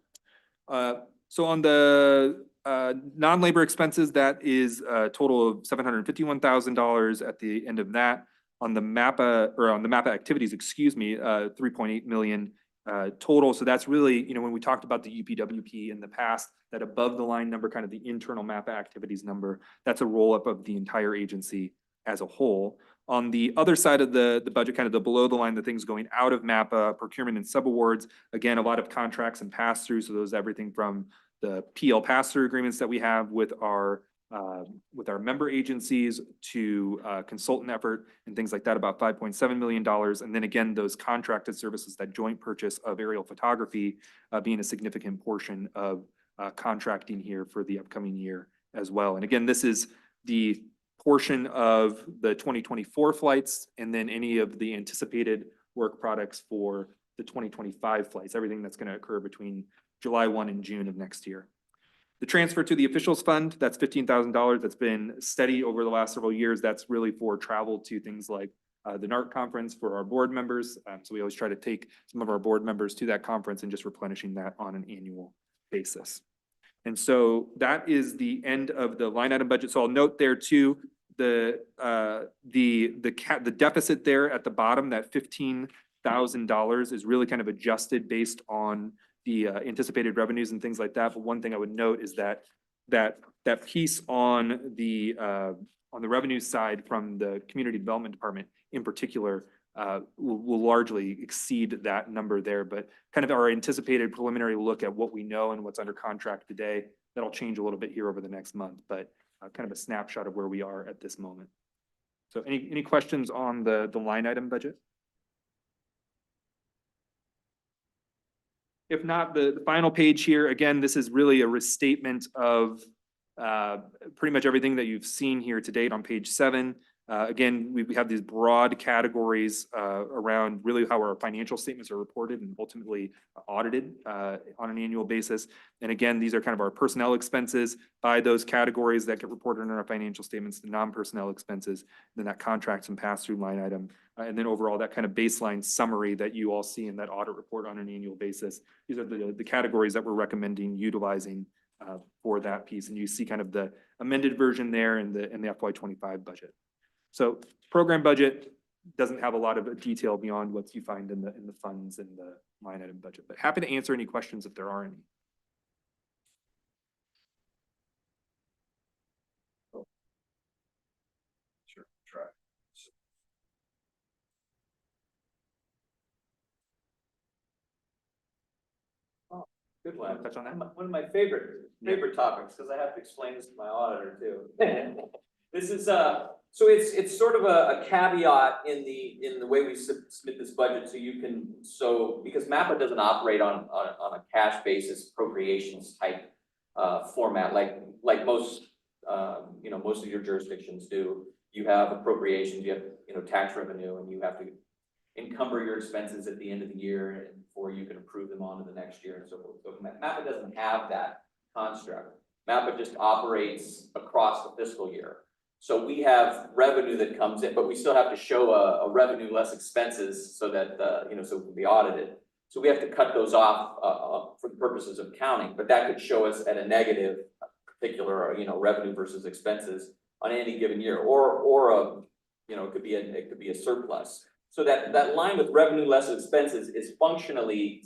So on the non-labor expenses, that is a total of $751,000 at the end of that. On the MAPA activities, 3.8 million total. So that's really, when we talked about the UPWP in the past, that above the line number, kind of the internal MAPA activities number, that's a roll up of the entire agency as a whole. On the other side of the budget, kind of the below the line, the things going out of MAPA, procurement and subawards, again, a lot of contracts and pass-through. So those everything from the PL pass-through agreements that we have with our member agencies to consultant effort and things like that, about $5.7 million. And then again, those contracted services, that joint purchase of aerial photography being a significant portion of contracting here for the upcoming year as well. And again, this is the portion of the 2024 flights and then any of the anticipated work products for the 2025 flights, everything that's going to occur between July 1 and June of next year. The transfer to the officials fund, that's $15,000. That's been steady over the last several years. That's really for travel to things like the NARC conference for our board members. So we always try to take some of our board members to that conference and just replenishing that on an annual basis. And so that is the end of the line item budget. So I'll note there too, the deficit there at the bottom, that $15,000 is really kind of adjusted based on the anticipated revenues and things like that. But one thing I would note is that piece on the revenue side from the community development department in particular will largely exceed that number there. But kind of our anticipated preliminary look at what we know and what's under contract today, that'll change a little bit here over the next month, but kind of a snapshot of where we are at this moment. So any questions on the line item budget? If not, the final page here, again, this is really a restatement of pretty much everything that you've seen here to date on page 7. Again, we have these broad categories around really how our financial statements are reported and ultimately audited on an annual basis. And again, these are kind of our personnel expenses by those categories that get reported in our financial statements, the non-personnel expenses, then that contracts and pass-through line item. And then overall, that kind of baseline summary that you all see in that audit report on an annual basis. These are the categories that we're recommending utilizing for that piece. And you see kind of the amended version there in the FY25 budget. So program budget doesn't have a lot of detail beyond what you find in the funds and the line item budget, but happy to answer any questions if there are any. Sure, try. Good one. Touch on that? One of my favorite topics, because I have to explain this to my auditor too. This is so it's sort of a caveat in the way we submit this budget, because MAPA doesn't operate on a cash basis appropriations type format like most most of your jurisdictions do. You have appropriations, you have tax revenue, and you have to encumber your expenses at the end of the year before you can approve them on to the next year and so forth. So MAPA doesn't have that construct. MAPA just operates across the fiscal year. So we have revenue that comes in, but we still have to show a revenue less expenses so that so it can be audited. So we have to cut those off for the purposes of counting, but that could show us at a negative particular revenue versus expenses on any given year, or it could be a surplus. So that line with revenue less expenses is functionally,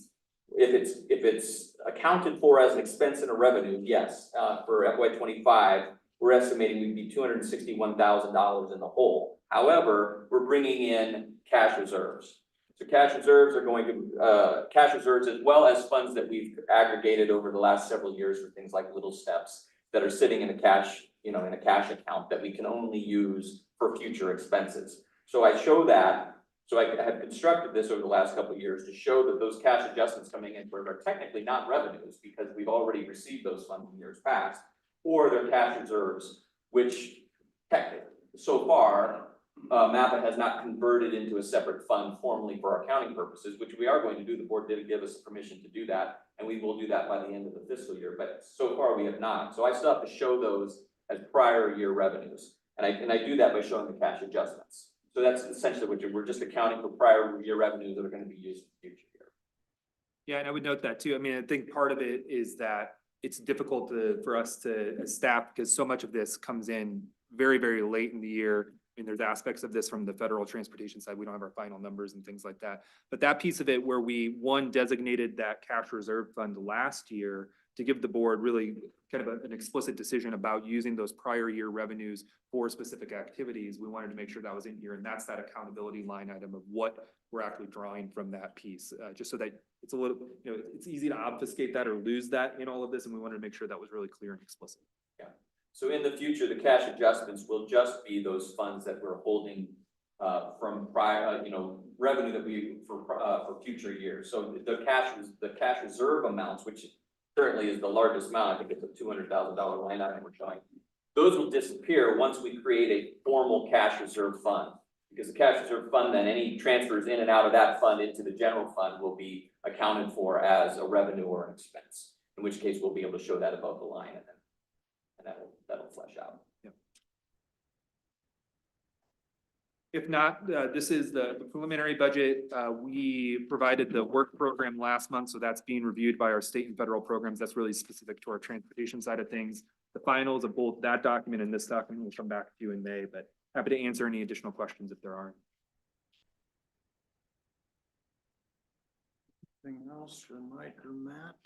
if it's accounted for as an expense and a revenue, yes. For FY25, we're estimating we'd be $261,000 in the hole. However, we're bringing in cash reserves. So cash reserves are going to, cash reserves as well as funds that we've aggregated over the last several years for things like little steps that are sitting in a cash, in a cash account that we can only use for future expenses. So I show that, so I have constructed this over the last couple of years to show that those cash adjustments coming in are technically not revenues because we've already received those funds in years past, or they're cash reserves, which technically, so far, MAPA has not converted into a separate fund formally for accounting purposes, which we are going to do. The board did give us permission to do that, and we will do that by the end of the fiscal year, but so far we have not. So I still have to show those as prior year revenues, and I do that by showing the cash adjustments. So that's essentially what we're just accounting for prior year revenues that are going to be used in the future year. Yeah, and I would note that too. I mean, I think part of it is that it's difficult for us to as staff, because so much of this comes in very, very late in the year. I mean, there's aspects of this from the federal transportation side. We don't have our final numbers and things like that. But that piece of it where we, one, designated that cash reserve fund last year to give the board really kind of an explicit decision about using those prior year revenues for specific activities. We wanted to make sure that was in here, and that's that accountability line item of what we're actually drawing from that piece, just so that it's a little, it's easy to obfuscate that or lose that in all of this, and we wanted to make sure that was really clear and explicit. Yeah. So in the future, the cash adjustments will just be those funds that we're holding from prior, revenue that we for future years. So the cash reserve amounts, which currently is the largest amount, I think it's a $200,000 line item we're showing. Those will disappear once we create a formal cash reserve fund, because the cash reserve fund, then any transfers in and out of that fund into the general fund will be accounted for as a revenue or an expense. In which case, we'll be able to show that above the line, and that'll flesh out. Yep. If not, this is the preliminary budget. We provided the work program last month, so that's being reviewed by our state and federal programs. That's really specific to our transportation side of things. The finals of both that document and this document will come back to you in May, but happy to answer any additional questions if there are. Anything else for Mike or Matt?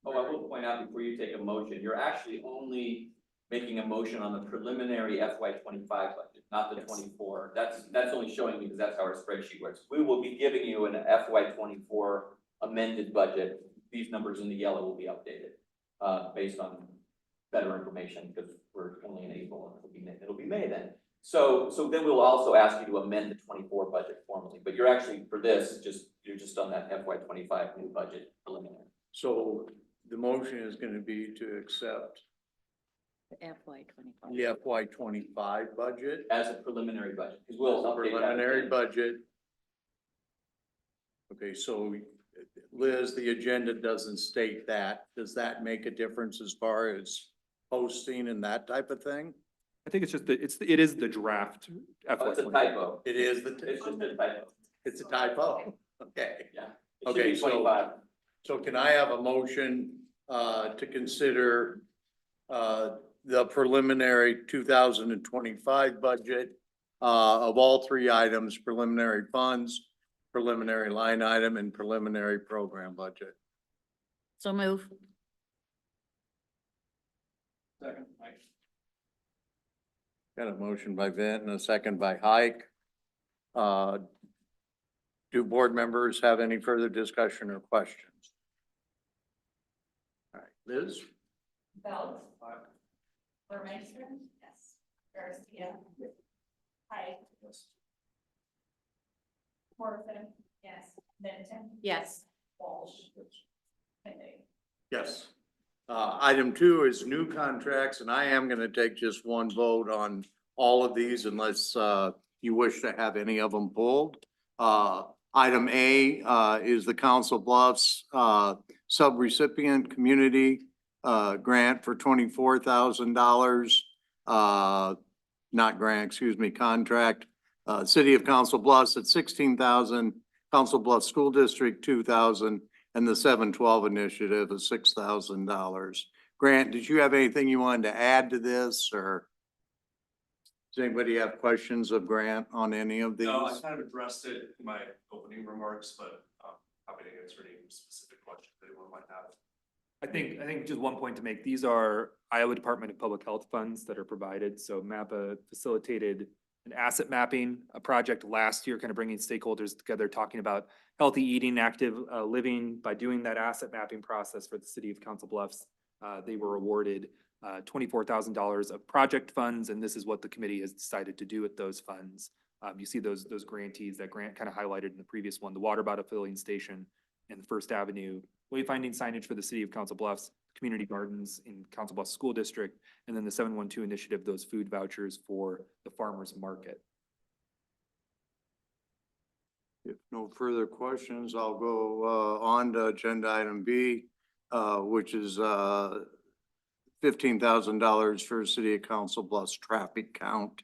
Oh, I will point out before you take a motion, you're actually only making a motion on the preliminary FY25 budget, not the 24. That's only showing because that's how our spreadsheet works. We will be giving you an FY24 amended budget. These numbers in the yellow will be updated based on better information, because we're only in April and it'll be May then. So then we'll also ask you to amend the 24 budget formally, but you're actually, for this, you're just on that FY25 new budget preliminary. So the motion is going to be to accept FY25. the FY25 budget. As a preliminary budget, because we'll update that Preliminary again. budget. Okay, so Liz, the agenda doesn't state that. Does that make a difference as far as posting and that type of thing? I think it's just it is the draft. Oh, it's a FY20. typo. It is It's just a typo. it's a typo. Okay. Yeah. It should Okay, be so 25. So can I have a motion to consider the preliminary 2025 budget of all three items: preliminary funds, preliminary line item, and preliminary program budget? So move. Second. Got a motion by Vint and a second by Hike. Do board members have any further discussion or questions? All right, Liz? Belt. Burmeister. Yes. Garcia. Height. Yes. Morrison. Yes. Benton. Yes. Walsh. Benedict. Yes. Item 2 is new contracts, and I am gonna take just one vote on all of these unless you wish to have any of them pulled. Item A is the Council Bluffs subrecipient community grant for $24,000. Not grant, excuse me, contract. City of Council Bluffs at $16,000, Council Bluffs School District $2,000, and the 712 initiative of $6,000. Grant, did you have anything you wanted to add to this, or does anybody have questions of Grant on any of these? No, I kind of addressed it in my opening remarks, but happy to answer any specific questions that anyone might have. I think just one point to make, these are Iowa Department of Public Health funds that are provided. So MAPA facilitated an asset mapping, a project last year, kind of bringing stakeholders together, talking about healthy eating, active living. By doing that asset mapping process for the city of Council Bluffs, they were awarded $24,000 of project funds, and this is what the committee has decided to do with those funds. You see those grantees, that grant kind of highlighted in the previous one, the water bottle filling station and the First Avenue wayfinding signage for the city of Council Bluffs, community gardens in Council Bluffs School District, and then the 712 initiative, those food vouchers for the farmers market. If no further questions, I'll go on to agenda item B, which is $15,000 for City of Council Bluffs traffic count.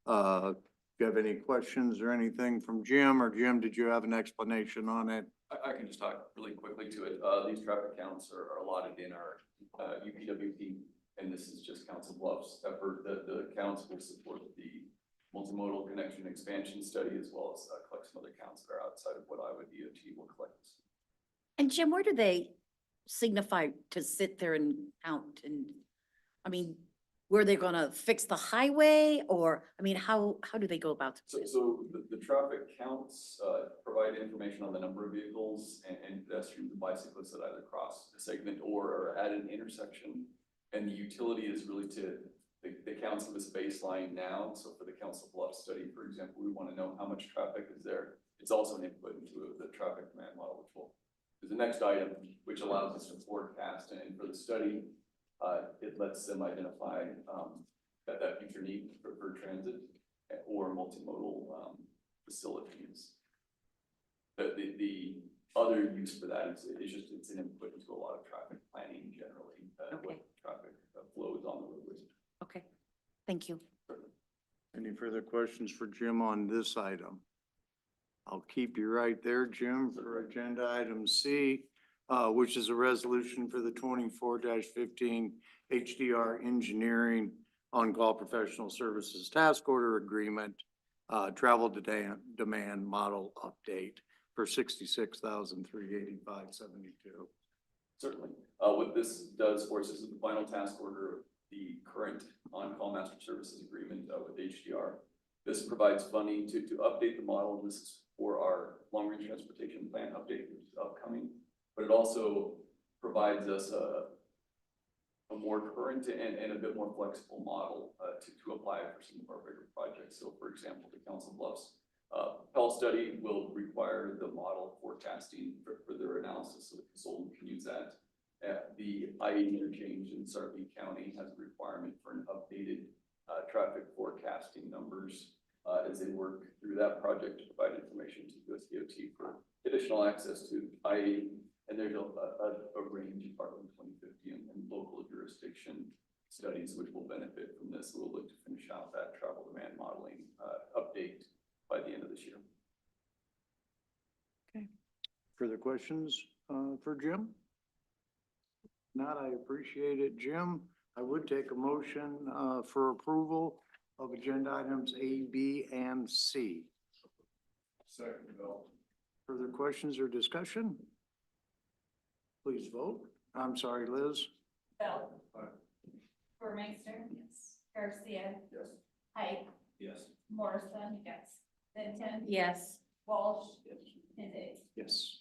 Do you have any questions or anything from Jim? Or Jim, did you have an explanation on it? I can just talk really quickly to it. These traffic counts are allotted in our UPWP, and this is just Council Bluffs effort. The counts will support the multimodal connection expansion study, as well as collect some other counts that are outside of what Iowa DOT will collect. And Jim, where do they signify to sit there and count? And, I mean, were they gonna fix the highway, or, I mean, how do they go about this? So the traffic counts provide information on the number of vehicles and pedestrians and bicyclists that either cross a segment or are at an intersection. And the utility is really the counts of this baseline now. So for the Council Bluffs study, for example, we want to know how much traffic is there. It's also an input into the traffic command model, is the next item, which allows us to forecast. And for the study, it lets them identify that future need for transit or multimodal facilities. The other use for that is it's an input into a lot of traffic planning generally, Okay. what traffic flows on the roadways. Okay, thank you. Any further questions for Jim on this item? I'll keep you right there, Jim, for agenda item C, which is a resolution for the 24-15 HDR Engineering On-Call Professional Services Task Order Agreement, Travel Demand Model Update for $66,385.72. Certainly. What this does for us is the final task order of the current on-call master services agreement with HDR. This provides funding to update the model. This is for our long-range transportation plan update, which is upcoming. But it also provides us a more current and a bit more flexible model to apply for some of our bigger projects. So for example, the Council Bluffs health study will require the model forecasting for their analysis, so the consultant can use that. The I-80 interchange in Sarpy County has a requirement for an updated traffic forecasting numbers as they work through that project to provide information to US DOT for additional access to I-80. And there's a range of Department 2050 and local jurisdiction studies which will benefit from this. We'll look to finish out that travel demand modeling update by the end of this year. Okay. Further questions for Jim? Not, I appreciate it, Jim. I would take a motion for approval of agenda items A, B, and C. Second, Bill. Further questions or discussion? Please vote. I'm sorry, Liz. Bell. Aye. Burmeister. Yes. Garcia. Yes. Pike. Yes. Morrison. Yes. Benton. Yes. Walsh. And Days. Yes.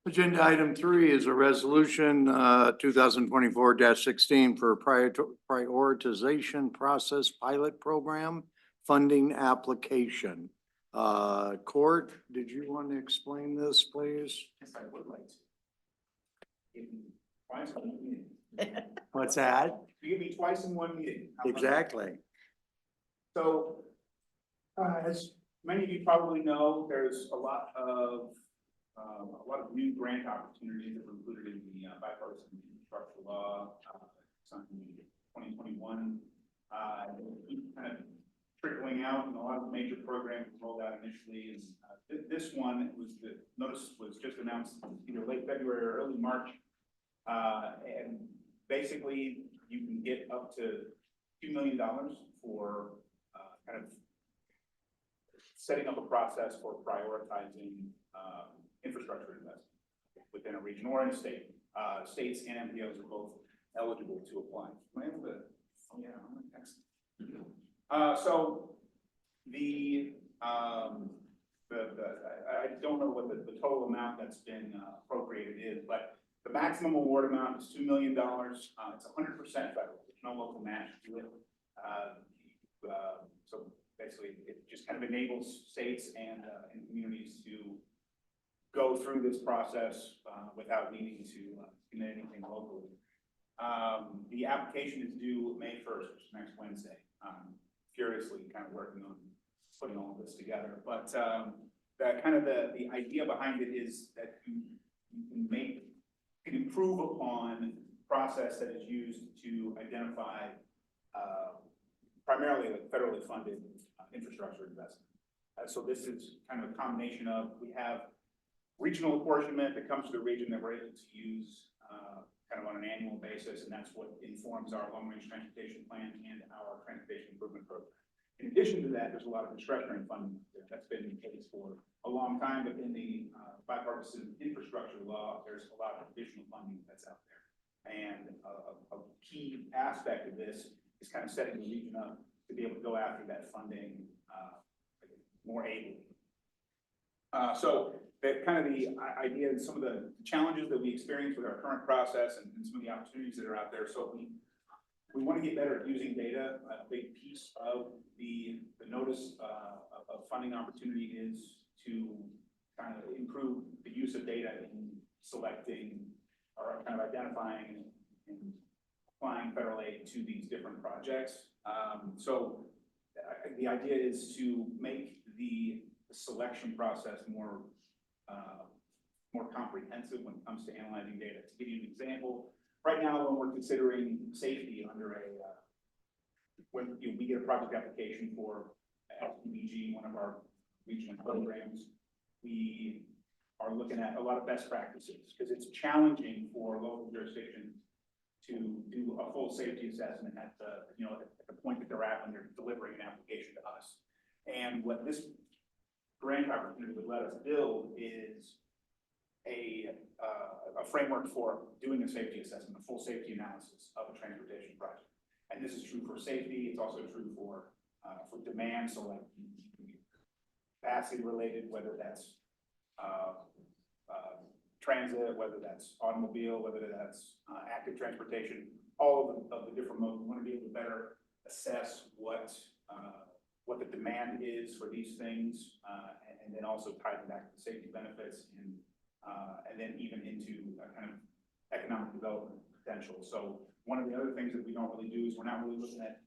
Agenda item 3 is a resolution 2024-16 for prioritization process pilot program funding application. Court, did you want to explain this, please? Yes, I would like to. Give me twice in one meeting. What's that? You give me twice in one meeting. How about that? Exactly. So, as many of you probably know, there's a lot of new grant opportunities that were included in the bipartisan infrastructure law, something in 2021. Kind of trickling out, and a lot of the major programs rolled out initially. And this one notice was just announced either late February or early March. And basically, you can get up to $2 million for kind of setting up a process for prioritizing infrastructure investment within a region or in a state. States and MPOs are both eligible to apply. Excellent. So I don't know what the total amount that's been appropriated is, but the maximum award amount is $2 million. It's 100% federal, there's no local match to it. So basically, it just kind of enables states and communities to go through this process without needing to commit anything locally. The application is due May 1st, which is next Wednesday. Furiously kind of working on putting all of this together, but that kind of the idea behind it is that you can improve upon the process that is used to identify primarily like federally funded infrastructure investment. So this is kind of a combination of, we have regional apportionment that comes to the region that we're able to use kind of on an annual basis, and that's what informs our long-range transportation plan and our transportation improvement program. In addition to that, there's a lot of discretionary funding that's been in case for a long time, but in the bipartisan infrastructure law, there's a lot of additional funding that's out there. And a key aspect of this is kind of setting the region up to be able to go after that funding more ably. So that kind of the idea and some of the challenges that we experience with our current process and some of the opportunities that are out there. So we want to get better at using data. A big piece of the notice of funding opportunity is to kind of improve the use of data in selecting or kind of identifying and applying federal aid to these different projects. So the idea is to make the selection process more comprehensive when it comes to analyzing data. To give you an example, right now when we're considering safety under when we get a project application for LPBG, one of our regional programs, we are looking at a lot of best practices because it's challenging for local jurisdictions to do a full safety assessment at the point that they're at when they're delivering an application to us. And what this grant opportunity would let us build is a framework for doing a safety assessment, a full safety analysis of a transportation project. And this is true for safety. It's also true for demand. So like capacity related, whether that's transit, whether that's automobile, whether that's active transportation, all of the different modes. We want to be able to better assess what the demand is for these things, and then also tie them back to the safety benefits and then even into a kind of economic development potential. So one of the other things that we don't really do is we're not really looking at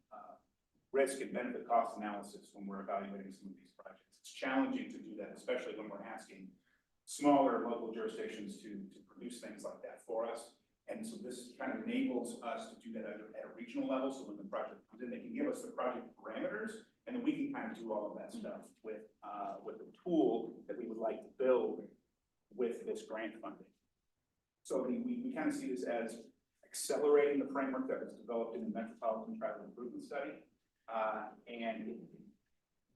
risk and benefit cost analysis when we're evaluating some of these projects. It's challenging to do that, especially when we're asking smaller local jurisdictions to produce things like that for us. And so this kind of enables us to do that at a regional level. So when the project comes in, they can give us the project parameters, and then we can kind of do all of that stuff with the tool that we would like to build with this grant funding. So we kind of see this as accelerating the framework that was developed in the Metropolitan Travel Improvement Study. And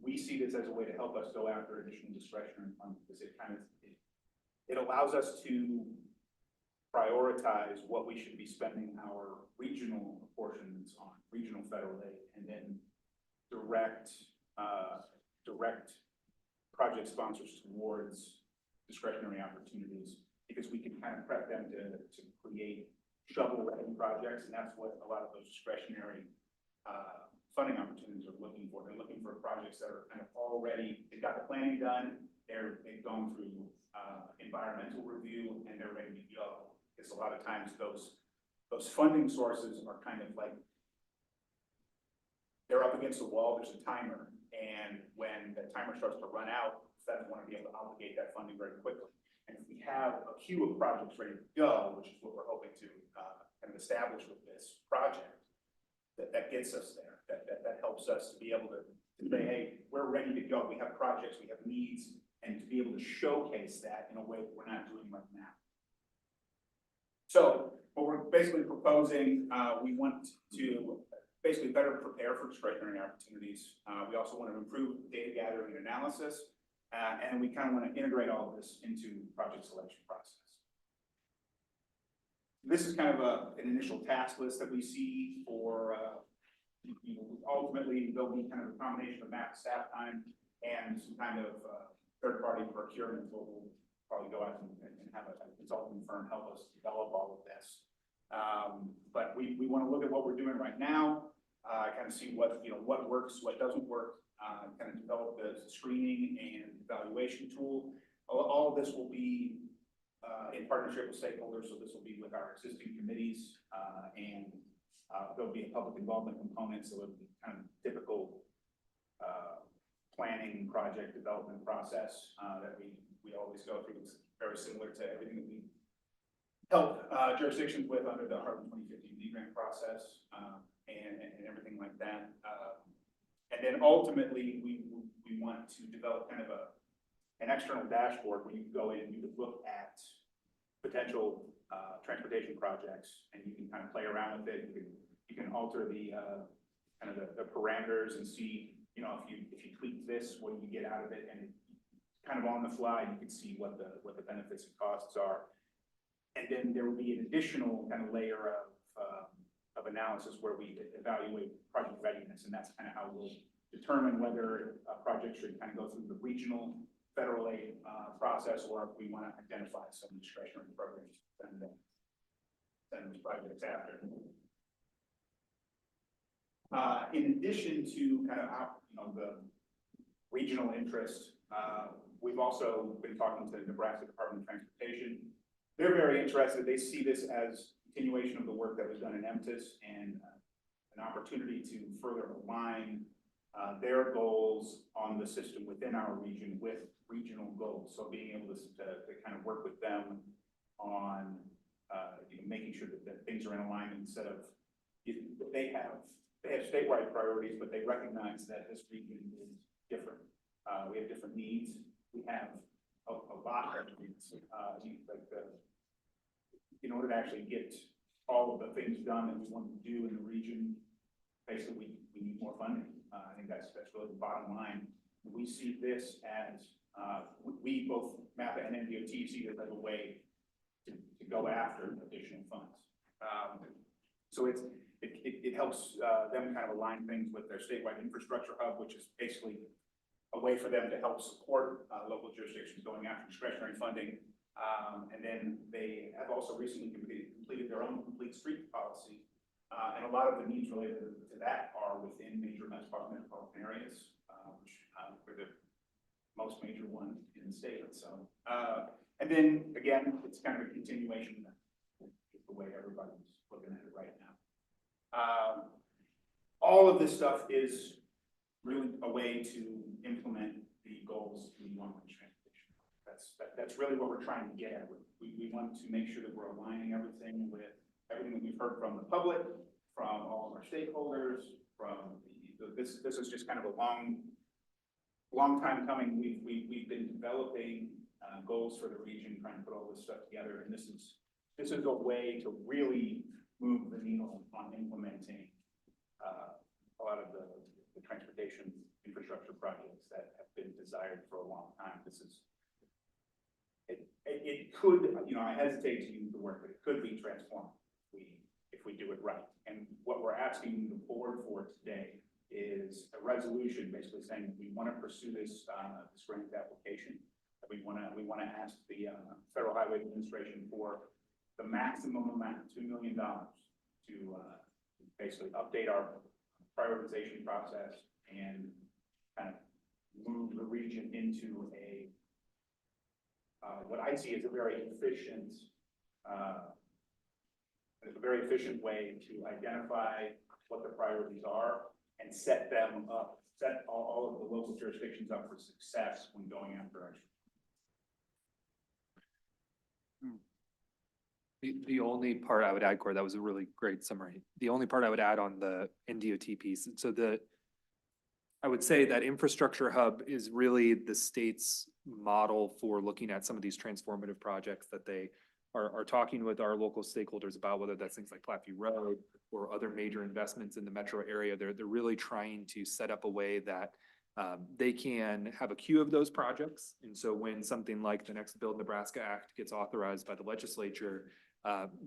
we see this as a way to help us go after additional discretionary funding because it allows us to prioritize what we should be spending our regional apportionments on, regional federal aid, and then direct project sponsors towards discretionary opportunities, because we can kind of prep them to create shovel-ready projects, and that's what a lot of those discretionary funding opportunities are looking for. They're looking for projects that are kind of already, they've got the planning done, they've gone through environmental review, and they're ready to go. Because a lot of times those funding sources are kind of like, they're up against the wall, there's a timer, and when the timer starts to run out, feds want to be able to obligate that funding very quickly. And if we have a queue of projects ready to go, which is what we're hoping to kind of establish with this project, that gets us there, that helps us to be able to say, hey, we're ready to go. We have projects, we have needs, and to be able to showcase that in a way that we're not doing right now. So what we're basically proposing, we want to basically better prepare for discretionary opportunities. We also want to improve data gathering and analysis. And we kind of want to integrate all of this into the project selection process. This is kind of an initial task list that we see for ultimately, there'll be kind of a combination of MAP staff time and some kind of, third-party procurement, where we'll probably go out and have a consulting firm help us develop all of this. But we want to look at what we're doing right now, kind of see what, what works, what doesn't work, kind of develop the screening and evaluation tool. All of this will be in partnership with stakeholders, so this will be with our existing committees, and there'll be a public involvement component, so it'll be kind of typical planning project development process that we always go through. It's very similar to everything that we help jurisdictions with under the Harvard 2015 grant process, and everything like that. And then ultimately, we want to develop kind of an external dashboard where you can go in and you can look at potential transportation projects, and you can kind of play around with it. You can alter the kind of the parameters and see, if you tweak this, what do you get out of it? And kind of on the fly, you can see what the benefits and costs are. And then there will be an additional kind of layer of analysis where we evaluate project readiness, and that's kind of how we'll determine whether a project should kind of go through the regional federal aid process, or if we want to identify some discretionary programs and send those projects after. In addition to kind of the regional interest, we've also been talking to the Nebraska Department of Transportation. They're very interested. They see this as continuation of the work that was done in MTIS and an opportunity to further align their goals on the system within our region with regional goals. So being able to kind of work with them on making sure that things are in alignment instead of they have statewide priorities, but they recognize that this region is different. We have different needs. We have a lot of needs. In order to actually get all of the things done that we want to do in the region, basically we need more funding. I think that's really the bottom line. We see this as we both MAPA and NDOT see it as a way to go after additional funds. So it helps them kind of align things with their statewide infrastructure hub, which is basically a way for them to help support local jurisdictions going after discretionary funding. And then they have also recently completed their own complete street policy. And a lot of the needs related to that are within major metropolitan areas, which are the most major one in the state. So, and then again, it's kind of a continuation of the way everybody's looking at it right now. All of this stuff is really a way to implement the goals we want with transportation. That's really what we're trying to get at. We want to make sure that we're aligning everything with everything that we've heard from the public, from all of our stakeholders, from this is just kind of a long time coming. We've been developing goals for the region, trying to put all this stuff together, and this is a way to really move the needle on implementing a lot of the transportation infrastructure projects that have been desired for a long time. This is it could, I hesitate to use the word, but it could be transformed if we do it right. And what we're asking the board for today is a resolution basically saying we want to pursue this grant application. We want to ask the Federal Highway Administration for the maximum amount, $2 million, to basically update our prioritization process and kind of move the region into a what I see as a very efficient way to identify what the priorities are and set them up, set all of the local jurisdictions up for success when going after our. The only part I would add, Corey, that was a really great summary. The only part I would add on the NDOT piece, so I would say that infrastructure hub is really the state's model for looking at some of these transformative projects that they are talking with our local stakeholders about, whether that's things like Platteview Road or other major investments in the metro area. They're really trying to set up a way that they can have a queue of those projects. And so when something like the next Build Nebraska Act gets authorized by the legislature,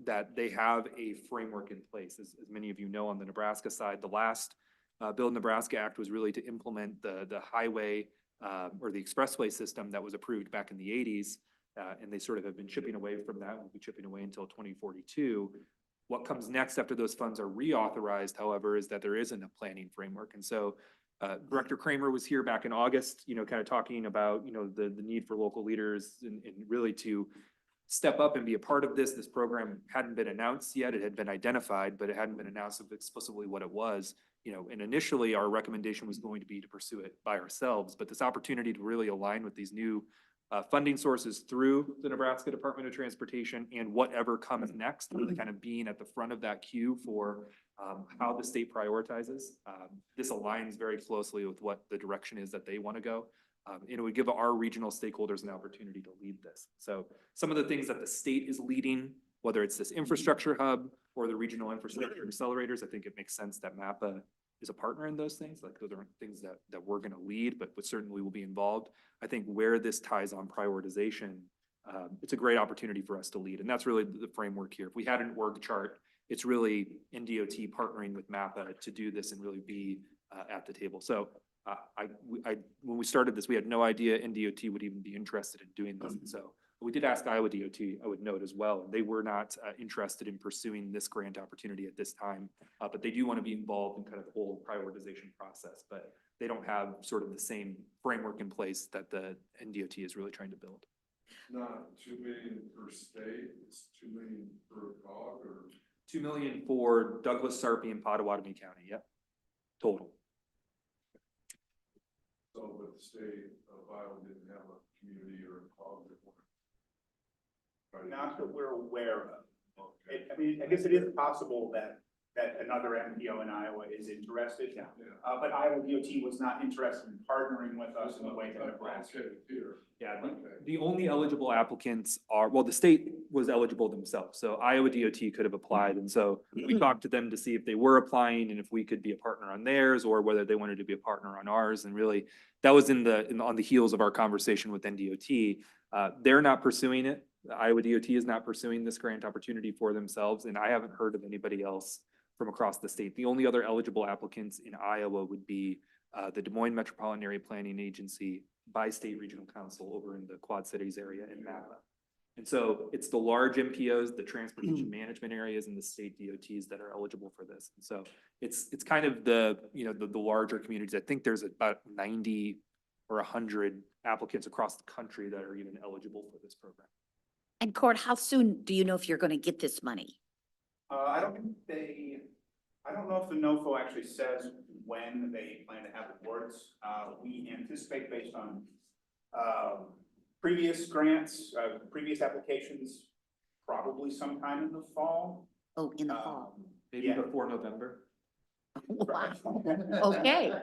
that they have a framework in place. As many of you know, on the Nebraska side, the last Build Nebraska Act was really to implement the highway or the expressway system that was approved back in the eighties. And they sort of have been chipping away from that, will be chipping away until 2042. What comes next after those funds are reauthorized, however, is that there isn't a planning framework. And so Director Kramer was here back in August, kind of talking about, the need for local leaders and really to step up and be a part of this. This program hadn't been announced yet. It had been identified, but it hadn't been announced explicitly what it was. And initially our recommendation was going to be to pursue it by ourselves, but this opportunity to really align with these new funding sources through the Nebraska Department of Transportation and whatever comes next, really kind of being at the front of that queue for how the state prioritizes. This aligns very closely with what the direction is that they want to go. And it would give our regional stakeholders an opportunity to lead this. So some of the things that the state is leading, whether it's this infrastructure hub or the regional infrastructure accelerators, I think it makes sense that MAPA is a partner in those things. Like those aren't things that we're going to lead, but certainly will be involved. I think where this ties on prioritization, it's a great opportunity for us to lead. And that's really the framework here. If we had an org chart, it's really NDOT partnering with MAPA to do this and really be at the table. So when we started this, we had no idea NDOT would even be interested in doing this. And so we did ask Iowa DOT, I would note as well, and they were not interested in pursuing this grant opportunity at this time, but they do want to be involved in kind of the whole prioritization process, but they don't have sort of the same framework in place that the NDOT is really trying to build. Not 2 million per state, it's 2 million per cog, or? 2 million for Douglas, Sarpy, and Pottawatomie County, yep, total. So, but the state of Iowa didn't have a community or a cog that wanted. Not that we're aware of. Okay. I mean, I guess it is possible that another MPO in Iowa is interested. Yeah. But Iowa DOT was not interested in partnering with us in the way that Nebraska. Okay, here. Yeah, Okay. the only eligible applicants are, well, the state was eligible themselves, so Iowa DOT could have applied, and so we talked to them to see if they were applying and if we could be a partner on theirs or whether they wanted to be a partner on ours, and really, that was on the heels of our conversation with NDOT. They're not pursuing it. Iowa DOT is not pursuing this grant opportunity for themselves, and I haven't heard of anybody else from across the state. The only other eligible applicants in Iowa would be the Des Moines Metropolitan Area Planning Agency by State Regional Council over in the Quad Cities area in MAPA. And so it's the large MPOs, the transportation management areas, and the state DOTs that are eligible for this. And so it's kind of the larger communities. I think there's about 90 or 100 applicants across the country that are even eligible for this program. And Cord, how soon do you know if you're going to get this money? I don't know if the NOFO actually says when they plan to have awards. We anticipate based on previous grants, previous applications, probably sometime in the fall. Oh, in the fall. Maybe Yeah. before November. Wow. Okay.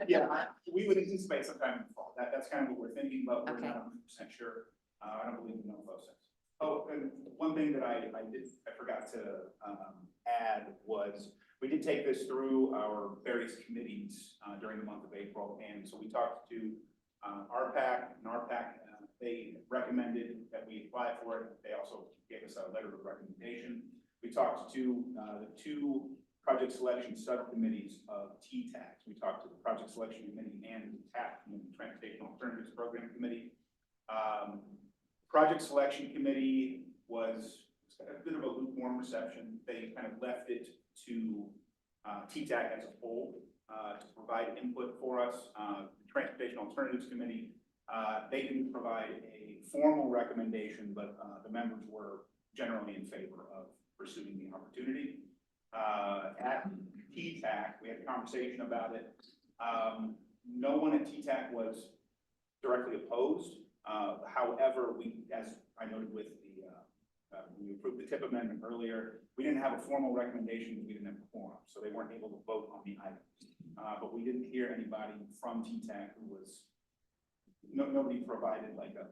Yeah, we would anticipate sometime in the fall. That's kind of what we're thinking, but we're Okay. not 100% sure. I don't believe the NOFO says. Oh, and one thing that I forgot to add was we did take this through our various committees during the month of April, and so we talked to RPAC, and RPAC they recommended that we apply for it. They also gave us a letter of recommendation. We talked to the two project selection subcommittees of TTAC. We talked to the project selection committee and TAP, the Transportation Alternatives Program Committee. Project selection committee was a bit of a lukewarm reception. They kind of left it to TTAC as a whole to provide input for us. The Transportation Alternatives Committee, they didn't provide a formal recommendation, but the members were generally in favor of pursuing the opportunity. At TTAC, we had a conversation about it. No one at TTAC was directly opposed. However, as I noted with we approved the TIP amendment earlier, we didn't have a formal recommendation, we didn't have a quorum, so they weren't able to vote on the items. But we didn't hear anybody from TTAC who was, nobody provided like a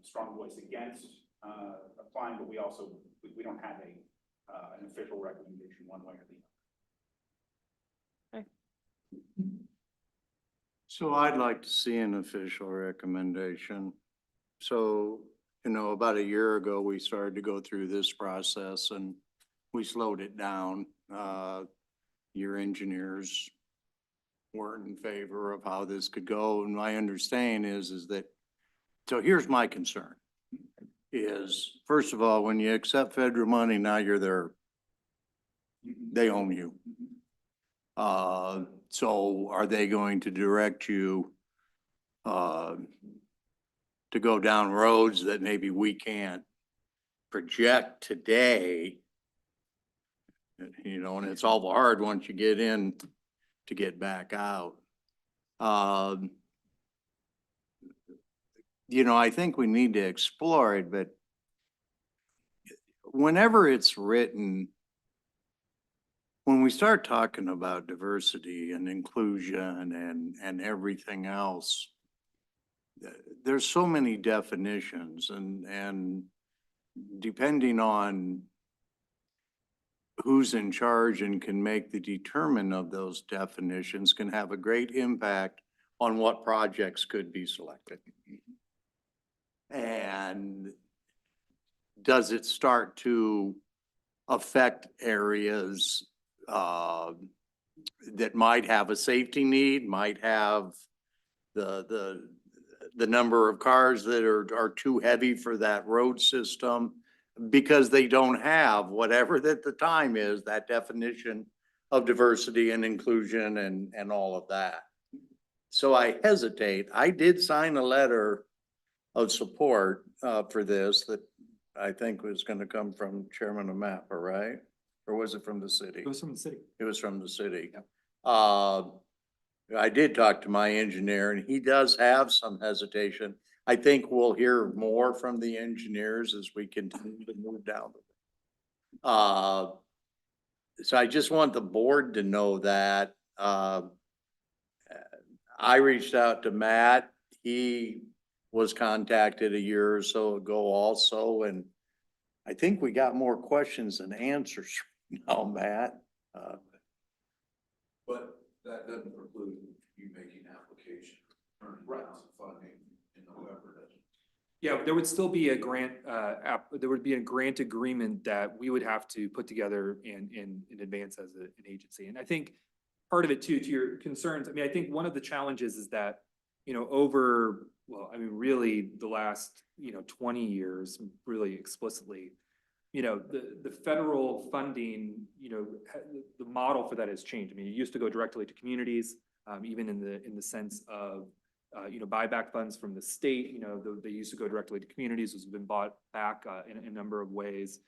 strong voice against applying, but we don't have an official recommendation one way or the other. So I'd like to see an official recommendation. So, about a year ago, we started to go through this process and we slowed it down. Your engineers weren't in favor of how this could go. And my understanding is that, so here's my concern. Is, first of all, when you accept federal money, now you're there. They own you. So are they going to direct you to go down roads that maybe we can't project today? You know, and it's all hard once you get in to get back out. You know, I think we need to explore it, but whenever it's written, when we start talking about diversity and inclusion and everything else, there's so many definitions and depending on who's in charge and can make the determine of those definitions can have a great impact on what projects could be selected. And does it start to affect areas that might have a safety need, might have the number of cars that are too heavy for that road system because they don't have whatever that the time is, that definition of diversity and inclusion and all of that. So I hesitate. I did sign a letter of support for this that I think was going to come from Chairman of MAPA, right? Or was it from the city? It was from the city. It was from the city. Yep. I did talk to my engineer and he does have some hesitation. I think we'll hear more from the engineers as we continue to move down. So I just want the board to know that. I reached out to Matt. He was contacted a year or so ago also, and I think we got more questions than answers now, Matt. But that doesn't preclude you making application, turning down funding in November, does it? Yeah, there would still be a grant, there would be a grant agreement that we would have to put together in advance as an agency. And I think part of it too, to your concerns, I mean, I think one of the challenges is that, you know, really the last, 20 years, really explicitly, the federal funding, the model for that has changed. I mean, it used to go directly to communities, even in the sense of, buyback funds from the state, they used to go directly to communities. Those have been bought back in a number of ways.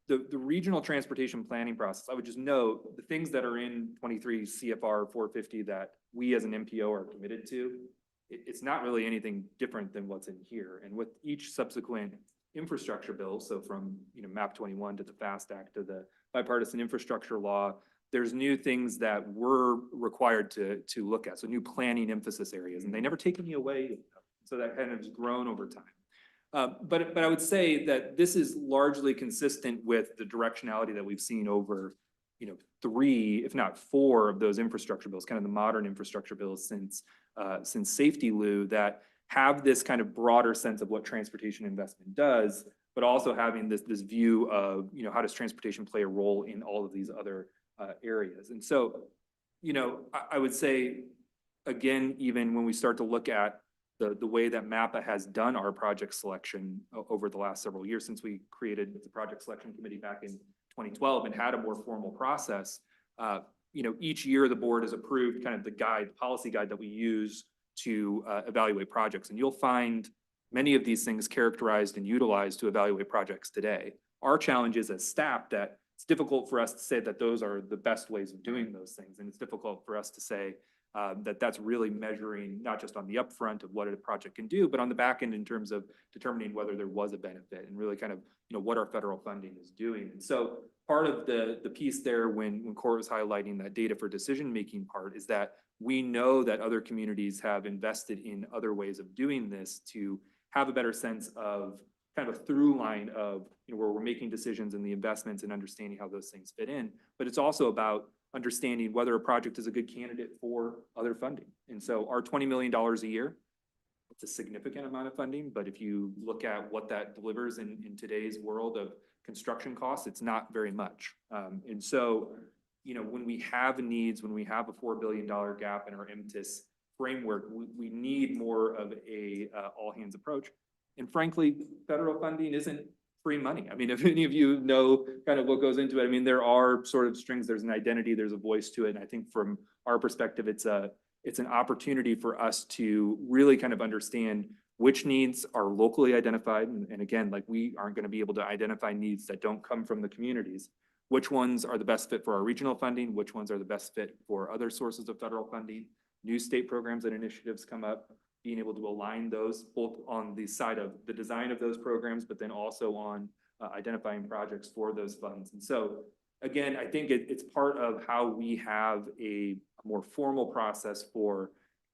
The regional transportation planning process, I would just note the things that are in 23 CFR 450 that we as an MPO are committed to, it's not really anything different than what's in here. And with each subsequent infrastructure bill, so from MAP 21 to the FAST Act to the bipartisan infrastructure law, there's new things that we're required to look at. So new planning emphasis areas, and they never take any away. So that kind of has grown over time. But I would say that this is largely consistent with the directionality that we've seen over, 3, if not 4 of those infrastructure bills, kind of the modern infrastructure bills since Safety Lou, that have this kind of broader sense of what transportation investment does, but also having this view of, how does transportation play a role in all of these other areas. And so, I would say, again, even when we start to look at the way that MAPA has done our project selection over the last several years, since we created the project selection committee back in 2012 and had a more formal process, each year the board has approved kind of the policy guide that we use to evaluate projects. And you'll find many of these things characterized and utilized to evaluate projects today. Our challenge is as staff that it's difficult for us to say that those are the best ways of doing those things. And it's difficult for us to say that that's really measuring not just on the upfront of what a project can do, but on the back end in terms of determining whether there was a benefit and really kind of, what our federal funding is doing. And so part of the piece there when Cora was highlighting that data for decision-making part is that we know that other communities have invested in other ways of doing this to have a better sense of kind of a through line of where we're making decisions and the investments and understanding how those things fit in. But it's also about understanding whether a project is a good candidate for other funding. And so our $20 million a year, it's a significant amount of funding, but if you look at what that delivers in today's world of construction costs, it's not very much. And so, you know, when we have needs, when we have a $4 billion gap in our MTIS framework, we need more of a, all hands approach. And frankly, federal funding isn't free money. I mean, if any of you know kind of what goes into it, I mean, there are sort of strings, there's an identity, there's a voice to it. And I think from our perspective, it's an opportunity for us to really kind of understand which needs are locally identified. And again, like we aren't going to be able to identify needs that don't come from the communities. Which ones are the best fit for our regional funding? Which ones are the best fit for other sources of federal funding? New state programs and initiatives come up, being able to align those both on the side of the design of those programs, but then also on identifying projects for those funds. And so again, I think it's part of how we have a more formal process for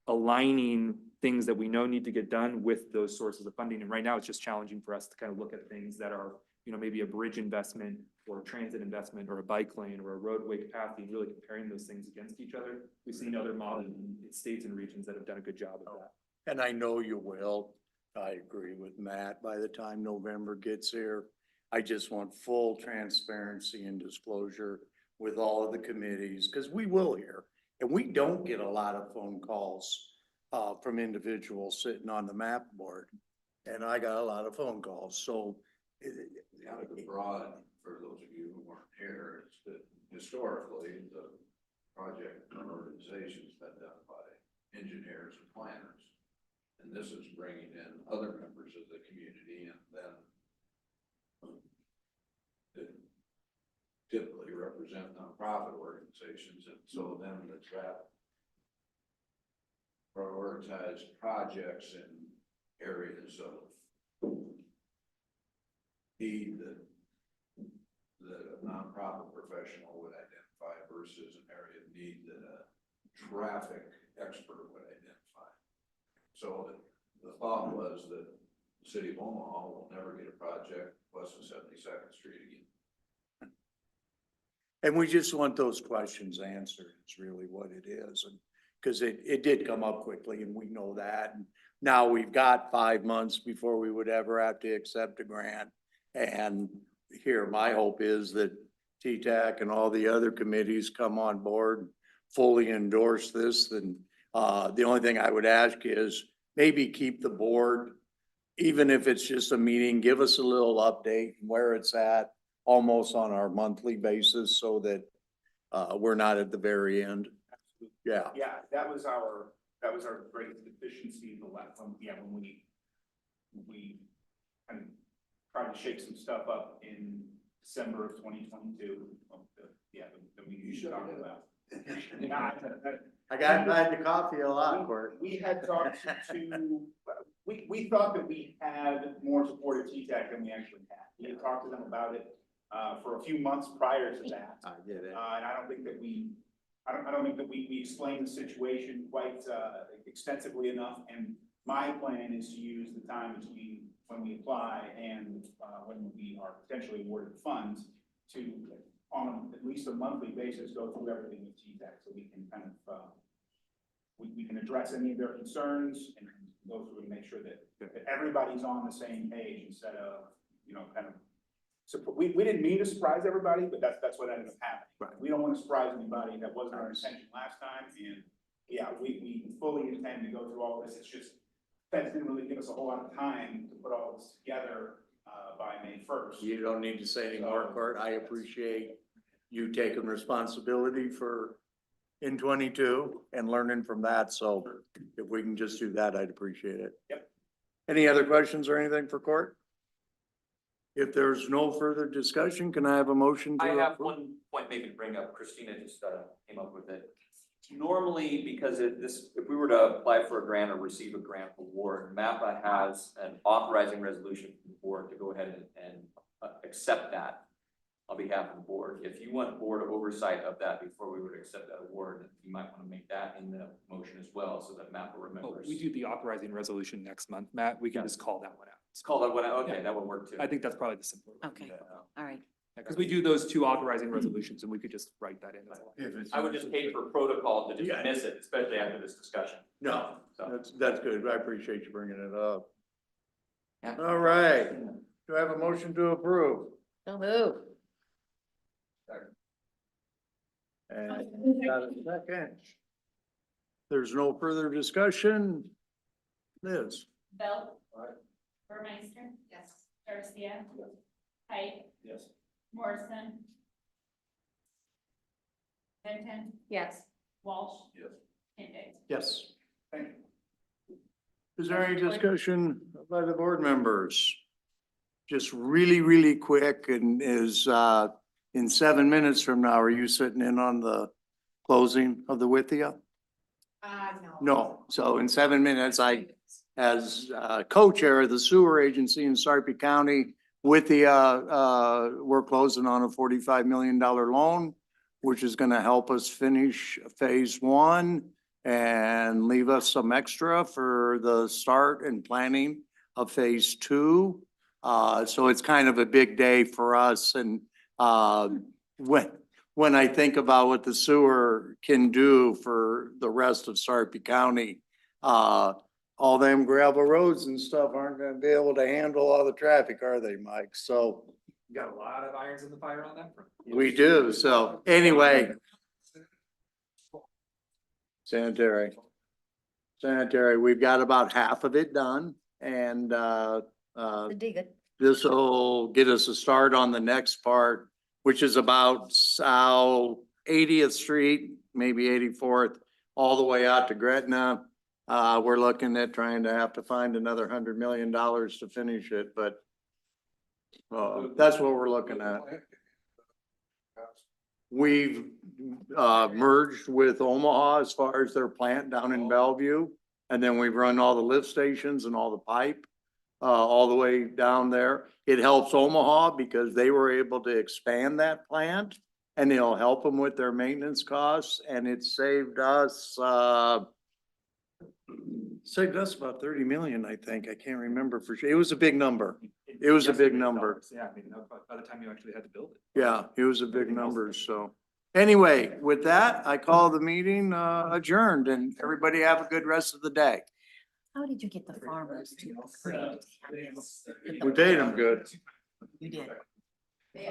aligning things that we know need to get done with those sources of funding. And right now it's just challenging for us to kind of look at things that are, you know, maybe a bridge investment or a transit investment or a bike lane or a roadway capacity, and really comparing those things against each other. We've seen other models in states and regions that have done a good job of that. And I know you will. I agree with Matt. By the time November gets here, I just want full transparency and disclosure with all of the committees, because we will hear. And we don't get a lot of phone calls from individuals sitting on the MAPA board. And I got a lot of phone calls, so. Kind of broad, for those of you who weren't here, is that historically, the project organization's been done by engineers and planners. And this is bringing in other members of the community, and then that typically represent nonprofit organizations, and so then it's that prioritized projects in areas of need that a nonprofit professional would identify versus an area of need that a traffic expert would identify. So the thought was that the city of Omaha will never get a project west of 72nd Street again. And we just want those questions answered, is really what it is. And because it did come up quickly, and we know that. And now we've got 5 months before we would ever have to accept a grant. And here, my hope is that TTAC and all the other committees come on board, fully endorse this. And the only thing I would ask is maybe keep the board, even if it's just a meeting, give us a little update where it's at, almost on our monthly basis, so that we're not at the very end. Yeah. Yeah, that was our greatest deficiency the last one, when we kind of tried to shake some stuff up in December of 2022. That we should talk about. I got the coffee a lot, Court. We had talked to, we thought that we had more support at TTAC than we actually had. We had talked to them about it for a few months prior to that. I get it. And I don't think that we explained the situation quite extensively enough. And my plan is to use the time between when we apply and when we are potentially awarded funds to, on at least a monthly basis, go through everything with TTAC, so we can kind of we can address any of their concerns and go through and make sure that everybody's on the same page, instead of, kind of. So we didn't mean to surprise everybody, but that's what ended up happening. Right. We don't want to surprise anybody. That wasn't our intention last time. And yeah, we fully intend to go through all this. It's just Feds didn't really give us a whole lot of time to put all this together by May 1st. You don't need to say any more, Court. I appreciate you taking responsibility for in 22 and learning from that. So if we can just do that, I'd appreciate it. Yep. Any other questions or anything for Court? If there's no further discussion, can I have a motion to? I have one point maybe to bring up. Christina just came up with it. Normally, because if we were to apply for a grant or receive a grant award, MAPA has an authorizing resolution from the board to go ahead and accept that on behalf of the board. If you want board oversight of that before we would accept that award, you might want to make that in the motion as well, so that MAPA remembers. We do the authorizing resolution next month, Matt. We can just call that one out. It's called that one out. Okay, Yeah. that would work too. I think that's probably the simpler way. Okay, all right. Because we do those two authorizing resolutions, and we could just write that in as well. I would just hate for protocol to just miss it, especially after this discussion. No, So. that's good. I appreciate you bringing it up. Yeah. All right. Do I have a motion to approve? So move. And got a second. There's no further discussion. Liz? Belt. Burmeister. Yes. Garcia. Pike. Yes. Morrison. Benton. Yes. Walsh. Yes. Kinsey. Yes. Thank you. Is there any discussion by the board members? Just really, really quick, and in 7 minutes from now, are you sitting in on the closing of the Withia? No. No, so in 7 minutes, as co-chair of the sewer agency in Sarpy County, Withia, we're closing on a $45 million loan, which is gonna help us finish phase 1 and leave us some extra for the start and planning of phase 2. So it's kind of a big day for us, and when I think about what the sewer can do for the rest of Sarpy County, all them gravel roads and stuff aren't gonna be able to handle all the traffic, are they, Mike? So You got a lot of irons in the fire on that front. we do, so anyway. Sanitary, we've got about half of it done, and Dig it. this will get us a start on the next part, which is about 80th Street, maybe 84th, all the way out to Gretna. We're looking at trying to have to find another $100 million to finish it, but that's what we're looking at. We've merged with Omaha as far as their plant down in Bellevue. And then we've run all the lift stations and all the pipe all the way down there. It helps Omaha because they were able to expand that plant, and it'll help them with their maintenance costs, and it saved us about 30 million, I think. I can't remember for sure. It was a big number. It was a Yes, big is number. dollars. Yeah, I mean, by the time you actually had to build it. Yeah, it was a big number, so. Anyway, with that, I call the meeting adjourned, and everybody have a good rest of the day. How did you get the farmers to agree to have this? We paid them good. You did.